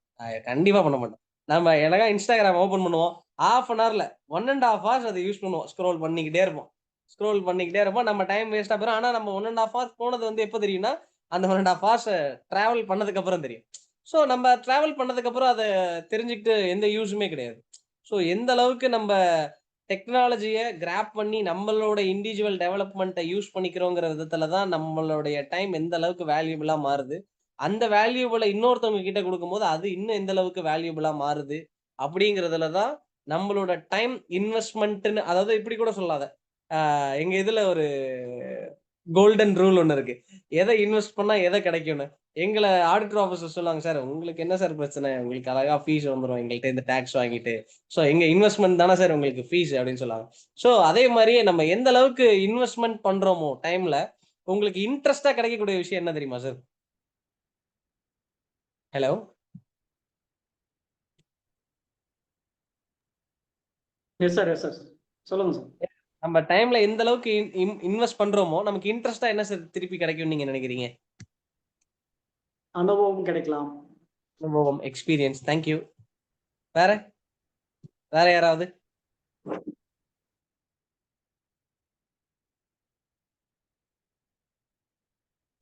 கண்டிப்பா பண்ண மாட்டோம். நம்ம அழகா Instagram ஓப்பன் பண்ணுவோம். 1/2 அன் ஹவர்ல 1 1/2 ஹவர்ஸ் அத யூஸ் பண்ணுவோம். ஸ்க்ரோல் பண்ணிக்கிட்டே இருப்போம். ஸ்க்ரோல் பண்ணிக்கிட்டே இருப்போம். நம்ம டைம் வேஸ்ட்டா போயிரும். ஆனா நம்ம 1 1/2 ஹவர்ஸ் போனது வந்து எப்ப தெரியும்னா, அந்த 1 1/2 ஹவர்ஸ டிராவல் பண்ணதுக்கு அப்புறம் தெரியும். ஸோ நம்ம டிராவல் பண்ணதுக்கு அப்புறம் அத தெரிஞ்சுக்கிட்டு எந்த யூஸுமே கிடையாது. ஸோ எந்த அளவுக்கு நம்ப டெக்னாலஜிய கிராப் பண்ணி நம்மளோட இண்டிவிஜுவல் டெவலப்மெண்ட்ட யூஸ் பண்ணிக்கிறோங்கிற விதத்துல தான் நம்மளுடைய டைம் எந்த அளவுக்கு வேல்யூபிளா மாறுது. அந்த வேல்யூபிள இன்னொருத்தவங்க கிட்ட குடுக்கும்போது, அது இன்னும் எந்த அளவுக்கு வேல்யூபிளா மாறுது. அப்படிங்கிறதுல தான் நம்மளோட டைம் இன்வெஸ்ட்மெண்ட்னு, அதாவது இப்படி கூட சொல்லாத, எங்க இதுல ஒரு கோல்டன் ரூல் ஒண்ணு இருக்கு. எதை இன்வெஸ்ட் பண்ணா எதை கிடைக்கும்னு. எங்களை ஆடிட்டர் ஆஃபீஸர் சொல்லுவாங்க, சார் உங்களுக்கு என்ன சார் பிரச்சனை, உங்களுக்கு அழகா ஃபீஸ் வந்துடும் எங்கள்கிட்ட இந்த டேக்ஸ் வாங்கிட்டு, ஸோ எங்க இன்வெஸ்ட்மெண்ட் தானே சார் உங்களுக்கு ஃபீஸ் அப்படின்னு சொல்லுவாங்க. ஸோ அதே மாதிரி நம்ம எந்த அளவுக்கு இன்வெஸ்ட்மெண்ட் பண்றோமோ டைம்ல உங்களுக்கு இன்ட்ரெஸ்டா கிடைக்கக்கூடிய விஷயம் என்ன தெரியுமா sir? Hello, yes sir, yes sir, சொல்லுங்க சார். நம்ம டைம்ல எந்த அளவுக்கு இன்வெஸ்ட் பண்றோமோ நமக்கு இன்ட்ரெஸ்டா என்ன சார் திருப்பி கிடைக்கும்னு நீங்க நினைக்கிறீங்க? அனுபவம் கிடைக்கலாம். அனுபவம், எக்ஸ்பீரியன்ஸ். தேங்க்யூ. வேற வேற யாராவது?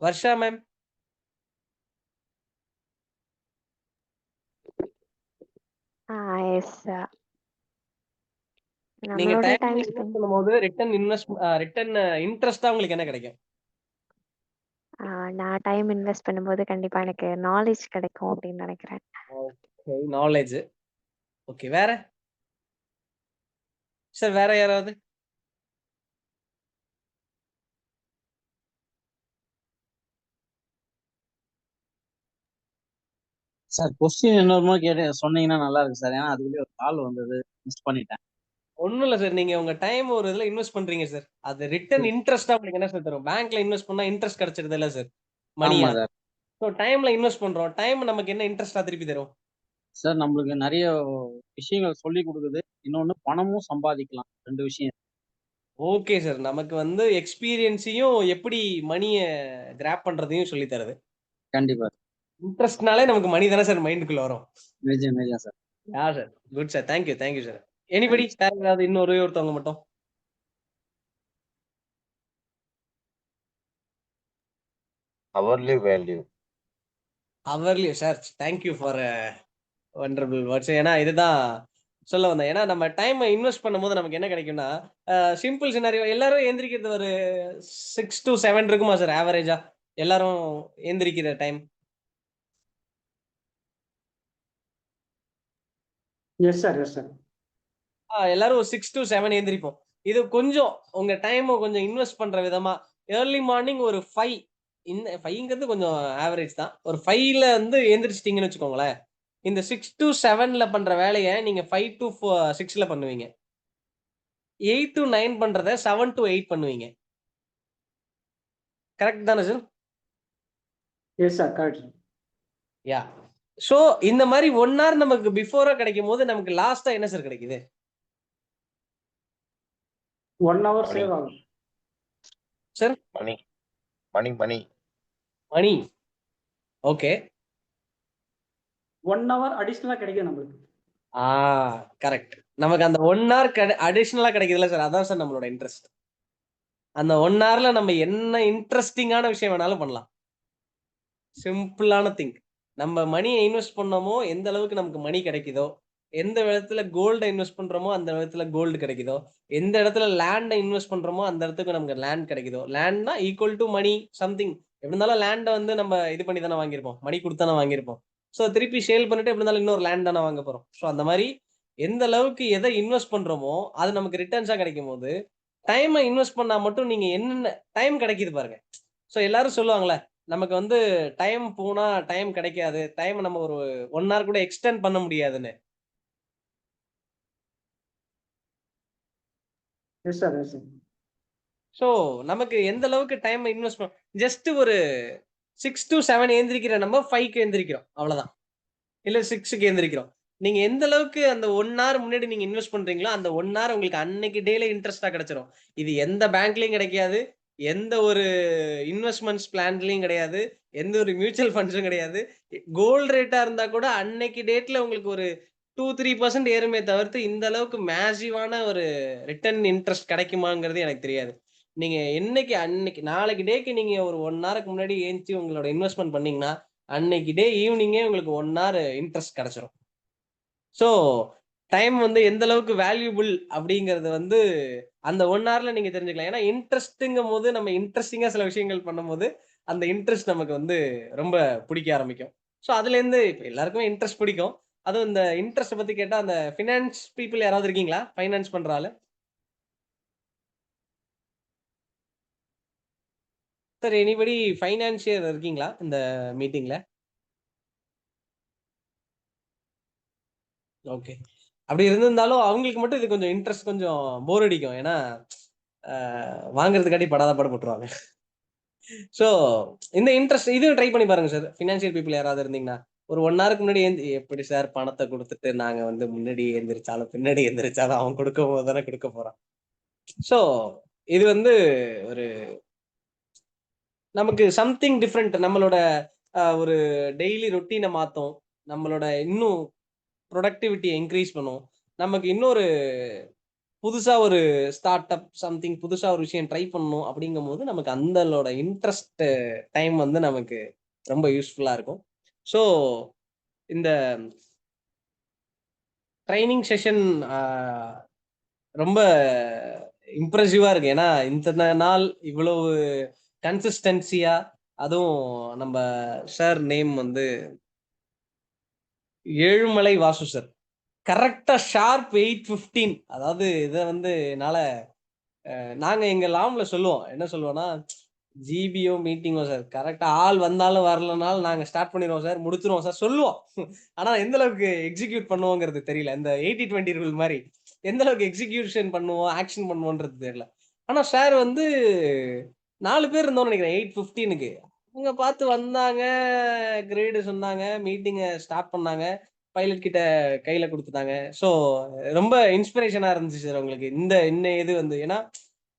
வர்ஷா மேம். எஸ் நீங்க நம்மளோட டைம் டைம் இன்வெஸ்ட் ஸ்பெண்ட் பண்ணும்போது ரிட்டர்ன் இன்ட்ரெஸ்டா உங்களுக்கு என்ன கிடைக்கும்? நான் டைம் இன்வெஸ்ட் பண்ணும்போது கண்டிப்பா எனக்கு நாலேஜ் கிடைக்கும் அப்படின்னு நினைக்கிறேன். Okay, knowledge. ஓகே, வேற சார், வேற யாராவது? சார் கொஸ்டின் இன்னொரு கேட்டு சொன்னீங்கன்னா நல்லா இருக்கு சார். ஏன்னா அதுக்குள்ளே ஒரு கால் வந்தது, மிஸ் பண்ணிட்டேன். ஒண்ணும் இல்ல சார், நீங்க உங்க டைம் ஒரு இதுல இன்வெஸ்ட் பண்றீங்க சார், அது ரிட்டர்ன் இன்ட்ரெஸ்டா உங்களுக்கு என்ன சார் தரும்? பேங்க்ல இன்வெஸ்ட் பண்ணா இன்ட்ரெஸ்ட் கிடைச்சிருது இல்ல சார், மணியா? ஆமா சார். ஸோ டைம்ல இன்வெஸ்ட் பண்றோம், டைம் நமக்கு என்ன இன்ட்ரெஸ்டா திருப்பி தரும்? சார் நம்மளுக்கு நிறைய விஷயங்கள் சொல்லி கொடுக்குது. இன்னொன்னு பணமும் சம்பாதிக்கலாம். 2 விஷயம். ஓகே சார், நமக்கு வந்து எக்ஸ்பீரியன்ஸையும் எப்படி மணிய கிராப் பண்றதையும் சொல்லி தருது. கண்டிப்பா. இன்ட்ரெஸ்ட்னாலே நமக்கு மணி தானே சார் மைண்டுக்குள்ள வரும். நிஜம் நிஜம் sir. Yeah sir, good sir, thank you sir. Anybody வேற ஏதாவது இன்னொரு ஒருத்தவங்க மட்டும்? hourly value. Hourly sir, thank you for wonderful words. ஏன்னா இதுதான் சொல்ல வந்தேன். ஏன்னா நம்ம டைம் இன்வெஸ்ட் பண்ணும்போது நமக்கு என்ன கிடைக்கும்னா, சிம்பிள் சினாரியோ, எல்லாரும் எந்திரிக்கிறது ஒரு 6 to 7 இருக்குமா சார் ஆவரேஜா எல்லாரும் எந்திரிக்கிற time? Yes sir, yes sir. எல்லாரும் ஒரு 6 to 7 எந்திரிப்போம். இது கொஞ்சம் உங்க டைம் கொஞ்சம் இன்வெஸ்ட் பண்ற விதமா ஏர்லி மார்னிங் ஒரு 5, இந்த 5ங்கிறது கொஞ்சம் ஆவரேஜ் தான், ஒரு 5ல வந்து எந்திரிச்சிட்டீங்கன்னு வச்சுக்கோங்களேன். இந்த 6 to 7ல பண்ற வேலையை நீங்க 5 to 6ல பண்ணுவீங்க. 8 to 9 பண்றத 7 to 8 பண்ணுவீங்க. கரெக்ட் தானே sir? Yes sir, correct. Yeah. So இந்த மாதிரி 1 hour நமக்கு பிஃபோரா கிடைக்கும் போது நமக்கு லாஸ்டா என்ன சார் கிடைக்குது? 1 hour Money. சேவ் ஆகும் சார். Money. மணி. ஓகே. 1 hour அடிஷனலா கிடைக்கும் நம்மளுக்கு. கரெக்ட். நமக்கு அந்த 1 hour அடிஷனலா கிடைக்குதுல்ல சார், அதான் சார் நம்மளோட இன்ட்ரெஸ்ட். அந்த 1 hourல நம்ம என்ன இன்ட்ரெஸ்டிங்கான விஷயம் வேணாலும் பண்ணலாம். சிம்பிளான திங். நம்ம மணியை இன்வெஸ்ட் பண்ணோமோ எந்த அளவுக்கு நமக்கு மணி கிடைக்குதோ, எந்த இடத்துல கோல்டை இன்வெஸ்ட் பண்றோமோ அந்த இடத்துல கோல்டு கிடைக்குதோ, எந்த இடத்துல லேண்டை இன்வெஸ்ட் பண்றோமோ அந்த இடத்துக்கு நமக்கு லேண்ட் கிடைக்குதோ, லேண்ட்னா ஈக்குவல் டு மணி சம்திங். எப்படி இருந்தாலும் லேண்டை வந்து நம்ம இது பண்ணி தானே வாங்கியிருப்போம், மணி கொடுத்தானே வாங்கியிருப்போம். ஸோ திருப்பி சேல் பண்ணிட்டு எப்படி இருந்தாலும் இன்னொரு லேண்ட் தானே வாங்க போறோம். ஸோ அந்த மாதிரி எந்த அளவுக்கு எதை இன்வெஸ்ட் பண்றோமோ அது நமக்கு ரிட்டர்ன்ஸா கிடைக்கும் போது, டைமை இன்வெஸ்ட் பண்ணா மட்டும் நீங்க என்னென்ன டைம் கிடைக்குது பாருங்க. ஸோ எல்லாரும் சொல்லுவாங்களே, நமக்கு வந்து டைம் போனா டைம் கிடைக்காது, டைம் நம்ம ஒரு 1 hour கூட எக்ஸ்டெண்ட் பண்ண முடியாதுன்னு. S sir, yes sir. So நமக்கு எந்த அளவுக்கு டைம் இன்வெஸ்ட் பண்ண, ஜஸ்ட் ஒரு 6 to 7 எந்திரிக்கிற நம்ம 5க்கு எந்திரிக்கிறோம், அவ்வளவுதான். இல்ல 6க்கு எந்திரிக்கிறோம். நீங்க எந்த அளவுக்கு அந்த 1 hour முன்னாடி நீங்க இன்வெஸ்ட் பண்றீங்களோ அந்த 1 hour உங்களுக்கு அன்னைக்கு டேல இன்ட்ரெஸ்டா கிடைச்சிரும். இது எந்த பேங்க்லயும் கிடைக்காது, எந்த ஒரு இன்வெஸ்ட்மெண்ட்ஸ் பிளான்லயும் கிடையாது, எந்த ஒரு மியூச்சுவல் ஃபண்ட்ஸும் கிடையாது. கோல்டு ரேட்டா இருந்தா கூட அன்னைக்கு டேட்ல உங்களுக்கு ஒரு 2-3% ஏறுமே தவிர்த்து இந்த அளவுக்கு மேசிவான ஒரு ரிட்டர்ன் இன்ட்ரெஸ்ட் கிடைக்குமாங்கிறது எனக்கு தெரியாது. நீங்க என்னைக்கு அன்னைக்கு நாளைக்கு டேக்கு நீங்க ஒரு 1 ஹவருக்கு முன்னாடி ஏஞ்சி உங்களோட இன்வெஸ்ட்மெண்ட் பண்ணீங்கன்னா அன்னைக்கு டே ஈவினிங்கே உங்களுக்கு 1 hour இன்ட்ரெஸ்ட் கிடைச்சிரும். ஸோ டைம் வந்து எந்த அளவுக்கு வேல்யூபிள் அப்படிங்கறது வந்து அந்த 1 hourல நீங்க தெரிஞ்சுக்கலாம். ஏன்னா இன்ட்ரெஸ்ட்ங்கும் போது நம்ம இன்ட்ரெஸ்டிங்கா சில விஷயங்கள் பண்ணும்போது அந்த இன்ட்ரெஸ்ட் நமக்கு வந்து ரொம்ப பிடிக்க ஆரம்பிக்கும். ஸோ அதுல இருந்து இப்ப எல்லாருக்குமே இன்ட்ரெஸ்ட் பிடிக்கும். அதுவும் இந்த இன்ட்ரெஸ்ட் பத்தி கேட்டா அந்த ஃபினான்ஸ் பீப்புள் யாராவது இருக்கீங்களா? ஃபைனான்ஸ் பண்ற ஆளு? சார் எனிபடி ஃபைனான்சியர் இருக்கீங்களா இந்த மீட்டிங்ல? ஓகே. அப்படி இருந்திருந்தாலும் அவங்களுக்கு மட்டும் இது கொஞ்சம் இன்ட்ரெஸ்ட் கொஞ்சம் போர் அடிக்கும். ஏன்னா வாங்குறதுக்காட்டி படாத பாடுபட்டுருவாங்க. ஸோ இந்த இன்ட்ரெஸ்ட் இதுவும் ட்ரை பண்ணி பாருங்க சார். ஃபினான்ஷியல் பீப்புள் யாராவது இருந்தீங்கன்னா ஒரு 1 ஹவருக்கு முன்னாடி எப்படி சார் பணத்தை கொடுத்துட்டு நாங்க வந்து முன்னாடி எந்திரிச்சாலும் பின்னாடி எந்திரிச்சாலும் அவன் கொடுக்கும் போது தானே கொடுக்க போறான். ஸோ இது வந்து ஒரு நமக்கு சம்திங் டிஃப்ரெண்ட். நம்மளோட ஒரு டெய்லி ரொட்டீனை மாத்தும். நம்மளோட இன்னும் ப்ரொடக்டிவிட்டியை இன்க்ரீஸ் பண்ணும். நமக்கு இன்னொரு புதுசா ஒரு ஸ்டார்ட் அப் சம்திங் புதுசா ஒரு விஷயம் ட்ரை பண்ணணும் அப்படிங்கும்போது நமக்கு அந்தளோட இன்ட்ரெஸ்ட் டைம் வந்து நமக்கு ரொம்ப யூஸ்ஃபுல்லா இருக்கும். ஸோ இந்த ட்ரைனிங் செஷன் ரொம்ப இம்ப்ரெசிவா இருக்கு. ஏன்னா இந்த நாள் இவ்வளவு கன்சிஸ்டன்சியா, அதுவும் நம்ம சார் நேம் வந்து ஏழுமலை வாசு சார். கரெக்டா ஷார்ப் 8:15. அதாவது இதை வந்து என்னால நாங்க எங்க லாம்ல சொல்லுவோம். என்ன சொல்லுவோம்னா, ஜிபிஓ மீட்டிங்கோ சார் கரெக்டா ஆள் வந்தாலும் வரலனாலும் நாங்க ஸ்டார்ட் பண்ணிடுவோம் சார், முடிச்சிருவோம் சார் சொல்லுவோம். ஆனா எந்த அளவுக்கு எக்ஸிக்யூட் பண்ணுவோங்கிறது தெரியல. இந்த 80-20 ரூல் மாதிரி எந்த அளவுக்கு எக்ஸிக்யூஷன் பண்ணுவோம், ஆக்ஷன் பண்ணுவோன்றது தெரியல. ஆனா சார் வந்து 4 பேர் இருந்தோம்னு நினைக்கிறேன் 8:15க்கு. அவங்க பார்த்து வந்தாங்க, கிரேடு சொன்னாங்க, மீட்டிங்கை ஸ்டார்ட் பண்ணாங்க, பைலட் கிட்ட கையில கொடுத்துட்டாங்க. ஸோ ரொம்ப இன்ஸ்பிரேஷனா இருந்துச்சு சார் உங்களுக்கு இந்த இது வந்து. ஏன்னா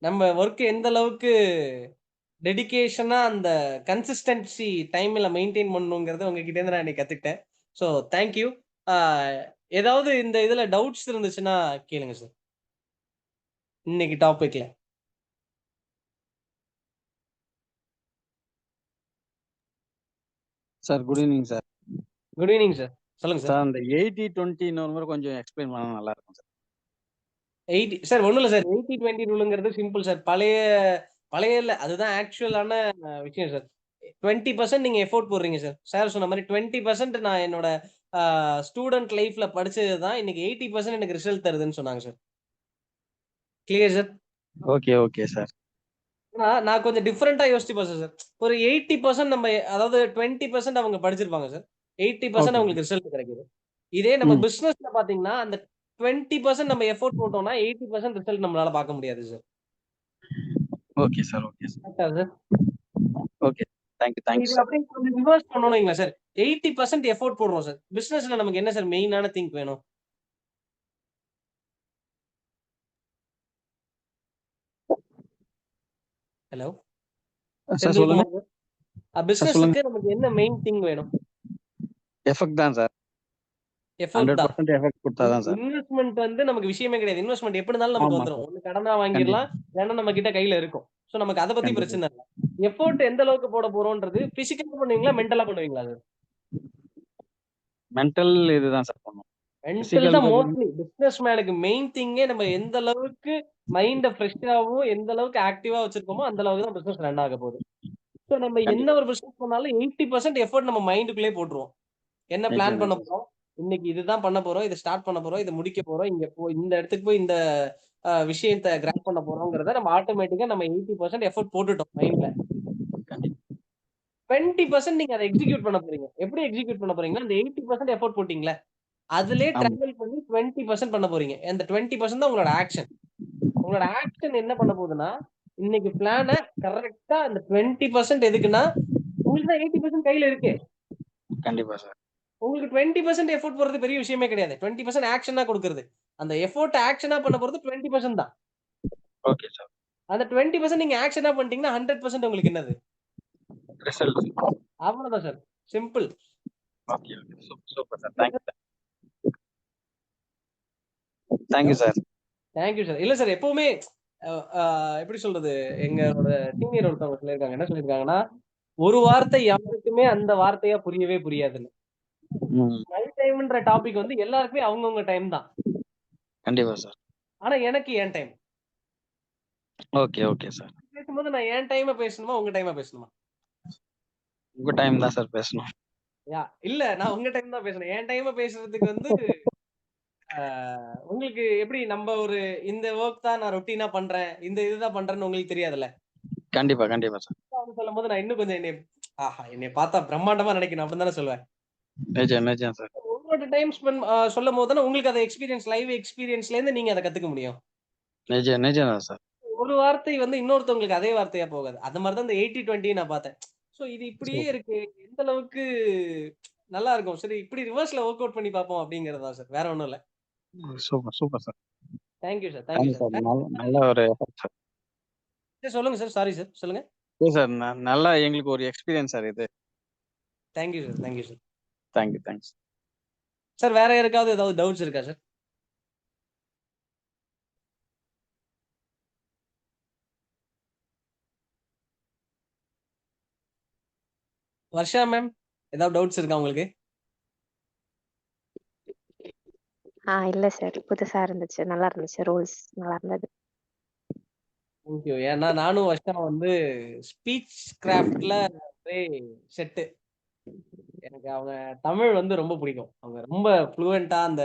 நம்ம ஒர்க் எந்த அளவுக்கு டெடிகேஷனா அந்த கன்சிஸ்டன்சி டைம்ல மெயின்டைன் பண்ணணுங்கிறத உங்ககிட்ட இருந்து நான் இன்னைக்கு கத்துக்கிட்டேன். So thank you. ஏதாவது இந்த இதுல டவுட்ஸ் இருந்துச்சுன்னா கேளுங்க சார் இன்னைக்கு டாபிக்ல. Sir good evening sir. Good evening sir. சொல்லுங்க சார். சார் அந்த 80-20 இன்னொரு முறை கொஞ்சம் எக்ஸ்பிளைன் பண்ணா நல்லா இருக்கும் சார். 80 சார் ஒன்றும் இல்லை சார். 80-20 ரூலுங்கிறது simple sir. பழைய இல்லை, அதுதான் ஆக்சுவலான விஷயம் சார். 20% நீங்க எஃபோர்ட் போடுறீங்க சார். சார் சொன்ன மாதிரி 20% நான் என்னோட ஸ்டூடெண்ட் லைஃப்ல படிச்சது தான் இன்னைக்கு 80% எனக்கு ரிசல்ட் தருதுன்னு சொன்னாங்க sir. Clear sir? Okay okay sir. நான் கொஞ்சம் டிஃப்ரெண்டா யோசிச்சு பார்த்தேன் சார். ஒரு 80% நம்ம அதாவது 20% அவங்க படிச்சிருப்பாங்க சார். 80% ஓகே. அவங்களுக்கு ரிசல்ட் கிடைக்குது. இதே நம்ம ம். பிசினஸ்ல பாத்தீங்கன்னா அந்த 20% நம்ம எஃபோர்ட் போட்டோம்னா 80% ரிசல்ட் நம்மளால பார்க்க முடியாது sir. Okay sir. Okay sir. கரெக்டா சார்? ஓகே. தேங்க்யூ தேங்க்யூ இது சார். அப்படியே கொஞ்சம் ரிவர்ஸ் பண்ணணும்ங்களா சார்? 80% எஃபோர்ட் போடுறோம் சார். பிசினஸ்ல நமக்கு என்ன சார் மெயினான திங்க் வேணும்? ஹலோ சார் சொல்லுங்க. பிசினஸ்க்கு நமக்கு என்ன மெயின் திங் வேணும்? எஃபெக்ட் தான் சார். எஃபோர்ட் தான். 100% எஃபெக்ட் கொடுத்தாதான் சார். இன்வெஸ்ட்மெண்ட் வந்து நமக்கு விஷயமே கிடையாது. இன்வெஸ்ட்மெண்ட் எப்படி இருந்தாலும் நமக்கு ஆமா வந்துரும். சார். ஒண்ணு கடனா வாங்கிடலாம், இல்லைன்னா நம்ம கிட்ட கையில இருக்கும். சோ நமக்கு அதை பத்தி கண்டிப்பா. பிரச்சனை இல்லை. எஃபோர்ட் எந்த அளவுக்கு போட போறோம்ன்றது பிசிக்கலா பண்ணுவீங்களா, மென்டலா பண்ணுவீங்களா சார்? மென்டல் இதுதான் சார் பண்ணும். மென்டல் Physical தான் க்கு மோஸ்ட்லி பிசினஸ் மேனுக்கு மெயின் திங்கே. நம்ம எந்த அளவுக்கு மைண்ட ஃப்ரெஷ்ஷாவும் எந்த அளவுக்கு ஆக்டிவா வச்சிருக்கோமோ அந்த அளவுக்கு தான் பிசினஸ் ரன் ஆக போகுது. சோ நம்ம என்ன கண்டிப்பா. ஒரு பிசினஸ் பண்ணாலும் 80% எஃபோர்ட் நம்ம மைண்டுக்குள்ளே போட்டுருவோம். என்ன பிளான் நிச்சயம் பண்ண நிச்சயம். போறோம், இன்னைக்கு இதுதான் பண்ண போறோம், இதை ஸ்டார்ட் பண்ண போறோம், இதை முடிக்க போறோம், இங்க இந்த இடத்துக்கு போய் இந்த விஷயத்தை கிராப் பண்ண போறோங்கிறத நம்ம ஆட்டோமேட்டிக்கா நம்ம 80% எஃபோர்ட் போட்டுட்டோம் மைண்ட்ல. கண்டிப்பா. 20% நீங்க அதை எக்ஸிக்யூட் பண்ண போறீங்க. எப்படி எக்ஸிக்யூட் பண்ண போறீங்கன்னா அந்த 80% எஃபோர்ட் போட்டீங்களே அதுலயே ஆமா. டிராவல் பண்ணி 20% பண்ண போறீங்க. அந்த 20% தான் உங்களோட ஆக்ஷன். உங்களோட ஆக்ஷன் என்ன பண்ண போகுதுன்னா இன்னைக்கு பிளான கரெக்டா அந்த 20% எதுக்குன்னா உங்களுக்கு தான் 80% கையில இருக்கு. கண்டிப்பா சார். உங்களுக்கு 20% எஃபோர்ட் போறது பெரிய விஷயமே கிடையாது. 20% ஆக்ஷனா கொடுக்கிறது. அந்த எஃபோர்ட் ஆக்ஷனா பண்ண போறது 20% தான். Okay sir. அந்த 20% நீங்க ஆக்ஷனா பண்ணிட்டீங்கன்னா 100% உங்களுக்கு என்னது? ரிசல்ட். அவ்வளவுதான் sir. Simple. Okay okay. Super sir. Thank you sir. Thank you sir. Thank you sir. இல்ல சார் எப்பவுமே எப்படி சொல்றது, எங்களோட சீனியர் ஒருத்தவங்க சொல்லியிருக்காங்க. என்ன சொல்லியிருக்காங்கன்னா ஒரு வார்த்தை யாருக்குமே அந்த வார்த்தையா புரியவே புரியாதுன்னு. மை டைம்ன்ற டாபிக் வந்து எல்லாருக்குமே அவங்கவுங்க டைம் தான். கண்டிப்பா சார். ஆனா எனக்கு என் டைம். Okay okay sir. பேசும்போது நான் என் டைமை பேசணுமா உங்க டைமா பேசணுமா? உங்க டைம் தான் சார் பேசணும். யா இல்ல நான் உங்க டைம் தான் பேசுறேன். என் டைம் பேசுறதுக்கு வந்து உங்களுக்கு எப்படி நம்ம ஒரு இந்த ஒர்க் தான் நான் ரொட்டீனா பண்றேன், இந்த இதுதான் பண்றேன்னு உங்களுக்கு தெரியாதுல்ல. கண்டிப்பா கண்டிப்பா சார். சொல்லும் போது நான் இன்னும் கொஞ்சம் என்னை பார்த்தா பிரம்மாண்டமா நினைக்கணும் அப்படின்னு தானே சொல்லுவேன். நிஜம் நிஜம் சார். உங்களோட டைம் ஸ்பெண்ட் சொல்லும் போது தானே உங்களுக்கு அதை எக்ஸ்பீரியன்ஸ் லைவ் எக்ஸ்பீரியன்ஸ்ல இருந்து நீங்க அதை கத்துக்க முடியும். நிஜம் நிஜம் தான் சார். ஒரு வார்த்தை வந்து இன்னொருத்தவங்களுக்கு அதே வார்த்தையா போகாது. அந்த மாதிரி தான் இந்த 80-20 நான் பார்த்தேன். சோ இது இப்படியே இருக்கு. எந்த அளவுக்கு நல்லா இருக்கும். சரி இப்படி ரிவர்ஸ்ல ஒர்க் அவுட் பண்ணி பார்ப்போம் அப்படிங்கிறதா சார். வேற ஒண்ணும் இல்ல. Super super sir. Thank you sir. Thank you sir. நல்ல ஒரு effort சார். சொல்லுங்க சார். Sorry sir. சொல்லுங்க. இல்ல சார் நல்லா எங்களுக்கு ஒரு எக்ஸ்பீரியன்ஸ் சார் இது. Thank you sir. Thank you sir. Thanks sir வேற யாருக்காவது ஏதாவது டவுட்ஸ் இருக்கா சார்? வர்ஷா மேம் ஏதாவது டவுட்ஸ் இருக்கா உங்களுக்கு? இல்ல சார். புதுசா இருந்துச்சு. நல்லா இருந்துச்சு. ரூல்ஸ் நல்லா இருந்தது. தேங்க்யூ. ஏன்னா நானும் வர்ஷா வந்து ஸ்பீச் கிராஃப்ட்ல செட்டு. எனக்கு அவங்க தமிழ் வந்து ரொம்ப பிடிக்கும். அவங்க ரொம்ப ஃப்ளூவெண்டா அந்த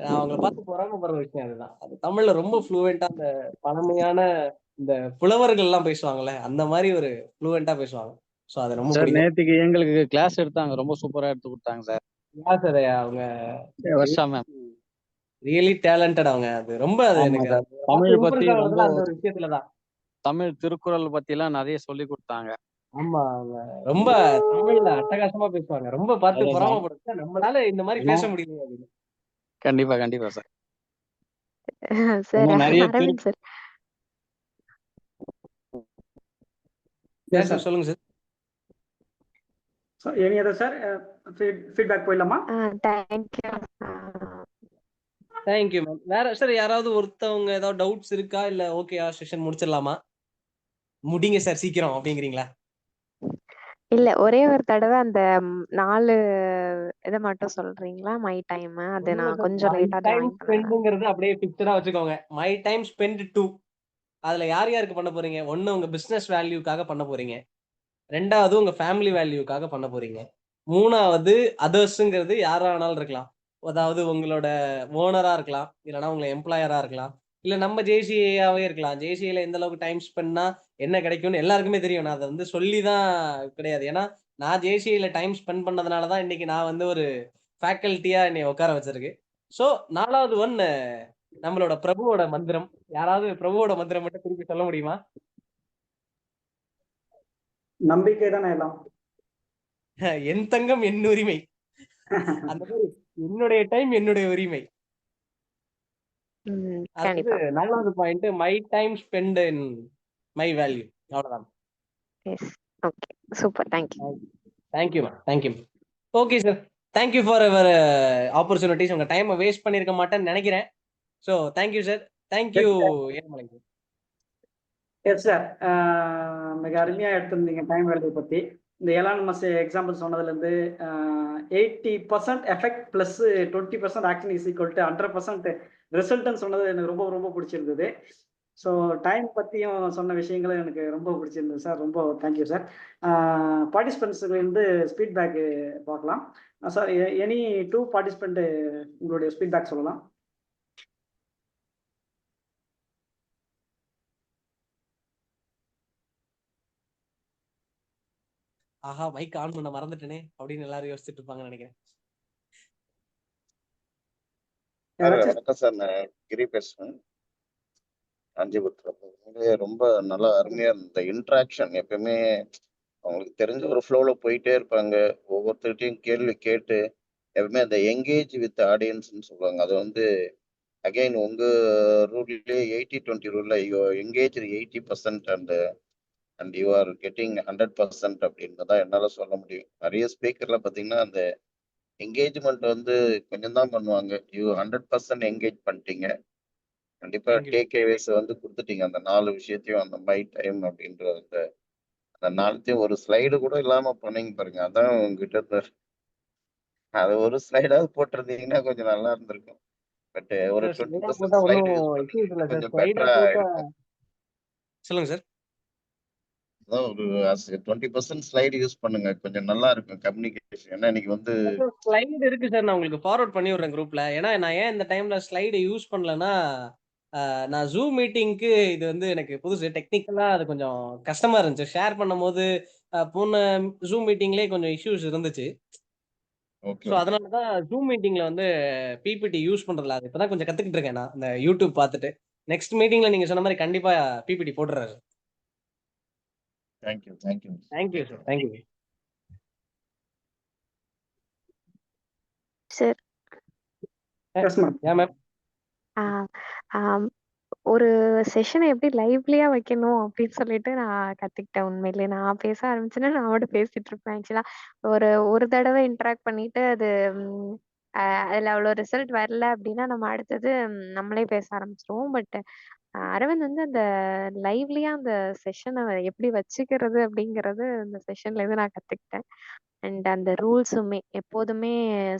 நான் அவங்கள பார்த்து பொறாமப்படுற விஷயம் அதுதான். அது தமிழ்ல ரொம்ப ஃப்ளூவெண்டா அந்த பழமையான இந்த புலவர்கள் எல்லாம் பேசுவாங்கல்ல அந்த மாதிரி ஒரு ஃப்ளூவெண்டா பேசுவாங்க. சோ அது ரொம்ப சார். பிடிக்கும். நேத்துக்கு எங்களுக்கு கிளாஸ் எடுத்தாங்க, ரொம்ப சூப்பரா எடுத்து கொடுத்தாங்க சார். சார் அவங்க வர்ஷா மேம் ரியலி டேலண்டட் அவங்க. அது ரொம்ப அது ஆமா எனக்கு சார். தமிழ் பத்தி impress ரொம்ப ஆகுறதுல அந்த ஒரு விஷயத்துலதான். தமிழ் திருக்குறள் பத்தி எல்லாம் நிறைய சொல்லி கொடுத்தாங்க. ஆமா அவங்க ரொம்ப தமிழ்ல அட்டகாசமா பேசுவாங்க. ரொம்ப பார்த்து பொறாமப்படுத்த நம்மளால இந்த மாதிரி பேச முடியல அப்படின்னு. கண்டிப்பா கண்டிப்பா சார். சார் நிறைய அரவிந்த் சார். Yes, sir. சொல்லுங்க sir. So, any other sir? Feedback போயிடலாமா? தேங்க்யூ. Thank you ma'am. வேற சார் யாராவது ஒருத்தவங்க ஏதாவது டவுட்ஸ் இருக்கா இல்ல ஓகேயா செஷன் முடிச்சிடலாமா? முடிங்க சார் சீக்கிரம் அப்படிங்கிறீங்களா? இல்ல ஒரே ஒரு தடவை அந்த 4 இதை மட்டும் சொல்றீங்களா? மை டைம் அது நான் கொஞ்சம் லேட்டா டைம் ஜாயின் பண்ணேன். ஸ்பெண்ட்ங்கிறது அப்படியே பிக்சரா வச்சுக்கோங்க. My time spend 2. அதுல யார் யாருக்கு பண்ண போறீங்க? ஒண்ணு உங்க பிசினஸ் வேல்யூக்காக பண்ண போறீங்க. ரெண்டாவது உங்க ஃபேமிலி வேல்யூக்காக பண்ண போறீங்க. மூணாவது அதர்ஸ்ங்கிறது யாரா வேணாலும் இருக்கலாம். அதாவது உங்களோட ஓனரா இருக்கலாம், இல்லைன்னா உங்களை எம்ப்ளாயரா இருக்கலாம், இல்ல நம்ம ஜேசிஏயாவே இருக்கலாம். ஜேசிஏல எந்த அளவுக்கு டைம் ஸ்பெண்ட்னா என்ன கிடைக்கும்னு எல்லாருக்குமே தெரியும். நான் அதை வந்து சொல்லிதான் கிடையாது. ஏன்னா நான் ஜேசிஏல டைம் ஸ்பெண்ட் பண்ணதுனாலதான் இன்னைக்கு நான் வந்து ஒரு ஃபேக்கல்ட்டியா என்னை உட்கார வச்சிருக்கு. சோ 4வது ஒன் நம்மளோட பிரபுவோட மந்திரம். யாராவது பிரபுவோட மந்திரம் மட்டும் திருப்பி சொல்ல முடியுமா? நம்பிக்கை தானே எல்லாம். என் தங்கம் என் உரிமை. அந்த மாதிரி என்னுடைய டைம் என்னுடைய உரிமை. அது கண்டிப்பா. 4வது point my time spend in my value. அவ்வளவுதான். Yes. Okay super. Thank you. Thank you ma'am. Thank you. Okay sir. Thank you for our opportunities. உங்க டைமை வேஸ்ட் பண்ணிருக்க மாட்டேன்னு நினைக்கிறேன். So thank you sir. Thank you Ermalai sir. Yes sir. மிக அருமையா எடுத்திருந்தீங்க டைம் வேல்யூ பத்தி. இந்த எலான் மஸ்க் எக்ஸாம்பிள் சொன்னதுலேருந்து 80% effect plus 20% action is equal to 100% ரிசல்ட்னு சொன்னது எனக்கு ரொம்ப ரொம்ப பிடிச்சிருந்தது. ஸோ டைம் பற்றியும் சொன்ன விஷயங்களும் எனக்கு ரொம்ப பிடிச்சிருந்தது சார். ரொம்ப தேங்க்யூ சார். பார்ட்டிசிபென்ட்ஸுலேருந்து ஃபீட்பேக்கு பார்க்கலாம் சார். எனி 2 பார்ட்டிசிபெண்ட் உங்களுடைய ஃபீட்பேக் சொல்லலாம். ஆஹா மைக் ஆன் பண்ண மறந்துட்டேனே அப்படின்னு எல்லாரும் யோசிச்சுட்டு இருப்பாங்கன்னு நினைக்கிறேன். வணக்கம் சார். நான் கிரி பேசுறேன், காஞ்சிபுரத்துல. ரொம்ப நல்லா அருமையா இந்த இன்ட்ராக்ஷன் எப்பயுமே அவங்களுக்கு தெரிஞ்ச ஒரு ஃப்ளோல போயிட்டே இருப்பாங்க. ஒவ்வொருத்தர்கிட்டையும் கேள்வி கேட்டு எப்பவுமே அந்த எங்கேஜ் வித் ஆடியன்ஸ்ன்னு சொல்லுவாங்க. அது வந்து அகைன் உங்க ரூல்லே 80-20 ரூல்ல you engage 80% and you are getting 100% அப்படின்னு தான் என்னால சொல்ல முடியும். நிறைய ஸ்பீக்கர்ல பாத்தீங்கன்னா அந்த என்கேஜ்மெண்ட் வந்து கொஞ்சம் தான் பண்ணுவாங்க. யூ 100% என்கேஜ் பண்ணிட்டீங்க. கண்டிப்பா டேக்அவேஸ் வந்து கொடுத்துட்டீங்க. அந்த 4 விஷயத்தையும் அந்த மை டைம் அப்படின்ற அந்த 4த்தையும் ஒரு ஸ்லைடு கூட இல்லாம பண்ணீங்க பாருங்க. அதான் உங்ககிட்ட அது ஒரு ஸ்லைடாவது போட்டிருந்தீங்கன்னா கொஞ்சம் நல்லா இருந்திருக்கும். பட் ஒரு 20% ஸ்லைடு யூஸ் பண்ணி கொஞ்சம் பெட்டரா இருக்கும். சொல்லுங்க சார். அதான் ஒரு 20% ஸ்லைடு யூஸ் பண்ணுங்க, கொஞ்சம் நல்லா இருக்கும் கம்யூனிகேஷன். ஏன்னா இன்னைக்கு வந்து ஸ்லைடு இருக்கு சார், நான் உங்களுக்கு ஃபார்வர்ட் பண்ணி விடுறேன் குரூப்ல. ஏன்னா நான் ஏன் இந்த டைம்ல ஸ்லைடு யூஸ் பண்ணலன்னா, நான் ஜூம் மீட்டிங்க்கு இது வந்து எனக்கு புதுசு, டெக்னிக்கலா அது கொஞ்சம் கஷ்டமா இருந்துச்சு. ஷேர் பண்ணும்போது போன ஜூம் மீட்டிங்லேயே கொஞ்சம் இஷ்யூஸ் இருந்துச்சு. ஓகே ஸோ அதனால தான் ஜூம் மீட்டிங்ல வந்து பிபிடி யூஸ் பண்றதுல அது இப்பதான் கொஞ்சம் கத்துக்கிட்டு இருக்கேன் நான் இந்த யூடியூப் பார்த்துட்டு. நெக்ஸ்ட் மீட்டிங்ல நீங்க சொன்ன மாதிரி கண்டிப்பா பிபிடி போட்டுறாரு. Thank you thank you thank you sir, thank you. Sir yes madam. ஏன் மேம்? ஒரு செஷனை எப்படி லைவ்லியா வைக்கணும் அப்படின்னு சொல்லிட்டு நான் கத்துக்கிட்டேன். உண்மையிலேயே நான் பேச ஆரம்பிச்சேன்னா நான் மட்டும் பேசிட்டு இருப்பேன். ஆக்சுவலா ஒரு தடவை இன்டராக்ட் பண்ணிட்டு அது அதுல அவ்வளோ ரிசல்ட் வரல அப்படின்னா நம்ம அடுத்தது நம்மளே பேச ஆரம்பிச்சிருவோம். பட் அரவிந்த் வந்து அந்த லைவ்லியா அந்த செஷனை எப்படி வச்சுக்கிறது அப்படிங்கறது இந்த செஷன்ல இருந்து நான் கத்துக்கிட்டேன். அண்ட் அந்த ரூல்ஸுமே எப்போதுமே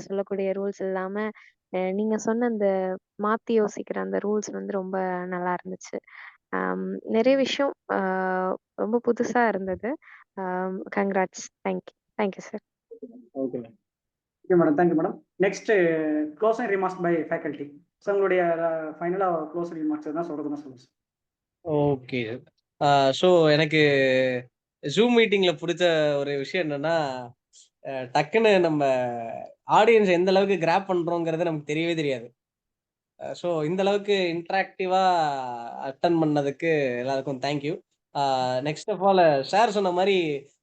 சொல்லக்கூடிய ரூல்ஸ் இல்லாம நீங்க சொன்ன அந்த மாத்தி யோசிக்கிற அந்த ரூல்ஸ் வந்து ரொம்ப நல்லா இருந்துச்சு. நிறைய விஷயம் ரொம்ப புதுசா இருந்தது. Congrats. Thank you sir. Okay ma'am. Okay madam, thank you madam. Next closing remarks by faculty. So உங்களுடைய ஃபைனலாக க்ளோசிங் ரிமார்க்ஸ் எதாவது சொல்றதுன்னா சொல்லுங்க சார். ஓகே. ஸோ எனக்கு ஜூம் மீட்டிங்ல பிடிச்ச ஒரு விஷயம் என்னன்னா, டக்குன்னு நம்ம ஆடியன்ஸ் எந்த அளவுக்கு கிராப் பண்றோங்கிறது நமக்கு தெரியவே தெரியாது. ஸோ இந்த அளவுக்கு இன்ட்ராக்டிவா அட்டன் பண்ணதுக்கு எல்லாருக்கும் thank you. Next of all sir சொன்ன மாதிரி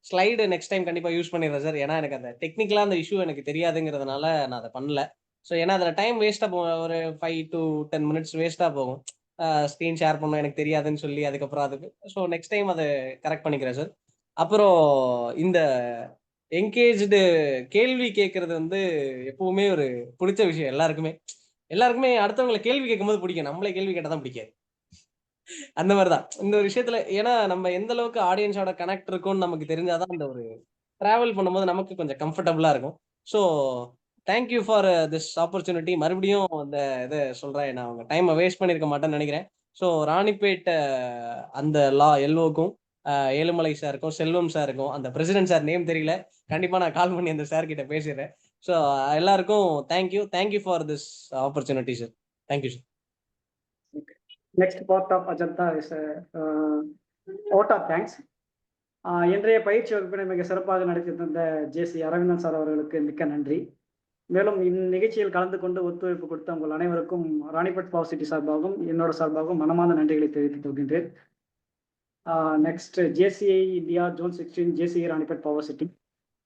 ஸ்லைடு நெக்ஸ்ட் டைம் கண்டிப்பாக யூஸ் பண்ணிடுறேன் சார். ஏன்னா எனக்கு அந்த டெக்னிக்கலாக அந்த இஷ்யூ எனக்கு தெரியாதுங்கிறதுனால நான் அதை பண்ணல. ஸோ ஏன்னா அதில் டைம் வேஸ்ட்டாக போகும், ஒரு 5 to 10 minutes வேஸ்ட்டாக போகும். ஸ்க்ரீன் ஷேர் பண்ண எனக்கு தெரியாதுன்னு சொல்லி அதுக்கப்புறம் அதுக்கு ஸோ நெக்ஸ்ட் டைம் அதை கரெக்ட் பண்ணிக்கிறேன் சார். அப்புறம் இந்த என்கேஜ்டு கேள்வி கேட்கறது வந்து எப்பவுமே ஒரு பிடிச்ச விஷயம் எல்லாருக்குமே அடுத்தவங்களை கேள்வி கேட்கும்போது பிடிக்கும், நம்மளே கேள்வி கேட்டால் தான் பிடிக்காது. அந்த மாதிரிதான் இந்த ஒரு விஷயத்துல. ஏன்னா நம்ம எந்த அளவுக்கு ஆடியன்ஸோட கனெக்ட் இருக்கும்னு நமக்கு தெரிஞ்சாதான் அந்த ஒரு டிராவல் பண்ணும்போது நமக்கு கொஞ்சம் கம்ஃபர்டபுளா இருக்கும். So thank you for this opportunity. மறுபடியும் அந்த இதை சொல்றேன், நான் அவங்க டைமை வேஸ்ட் பண்ணியிருக்க மாட்டேன்னு நினைக்கிறேன். ஸோ ராணிப்பேட் அந்த எல்ஓக்கும் ஏழுமலை சாருக்கும் செல்வம் சாருக்கும், அந்த பிரசிடென்ட் சார் நேம் தெரியல, கண்டிப்பா நான் கால் பண்ணி அந்த சார் கிட்ட பேசிடுறேன். ஸோ எல்லாருக்கும் thank you for this opportunity sir. Thank you sir. Next part of agenda is vote of thanks. இன்றைய பயிற்சி வகுப்பினை மிக சிறப்பாக நடத்தி தந்த ஜேசி அரவிந்தன் சார் அவர்களுக்கு மிக்க நன்றி. மேலும் இந்நிகழ்ச்சியில் கலந்து கொண்டு ஒத்துழைப்பு கொடுத்த உங்கள் அனைவருக்கும் ராணிப்பேட் பவர் சிட்டி சார்பாகவும் என்னோட சார்பாகவும் மனமார்ந்த நன்றிகளை தெரிவித்துக் கொள்கின்றேன். Next JCI India Zone 16 JCI Ranipet power city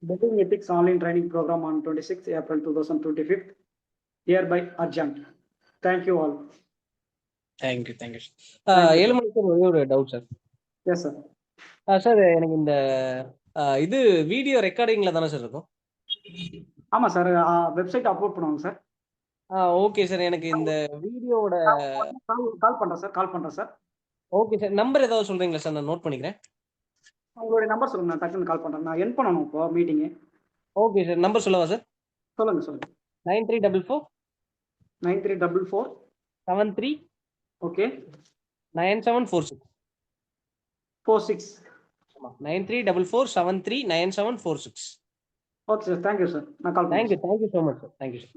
Building Ethics Online Training Program on 26 April 2025 hereby adjourned. Thank you all. Thank you Thank you. Ezhumalai sir, ஒரே ஒரு doubt sir. Yes sir. Sir எனக்கு இந்த இது வீடியோ ரெக்கார்டிங்ல தானே சார் இருக்கும்? ஆமா சார், வெப்சைட் அப்லோட் பண்ணுவாங்க சார். Okay sir. எனக்கு இந்த வீடியோவோட கால் பண்றேன் சார். Okay sir. நம்பர் ஏதாவது சொல்றீங்களா சார்? நான் நோட் பண்ணிக்கிறேன். உங்களுடைய நம்பர் சொல்லுங்க, நான் டக்குன்னு கால் பண்றேன். நான் என் பண்ணணும் இப்போ மீட்டிங்கு. Okay sir. நம்பர் சொல்லவா சார்? சொல்லுங்க. 9344 9344 73 okay 9746. 46. 9344 73 9746. Okay sir, thank you sir. நான் கால் பண்ணுறேன். Thank you so much sir. Thank you sir.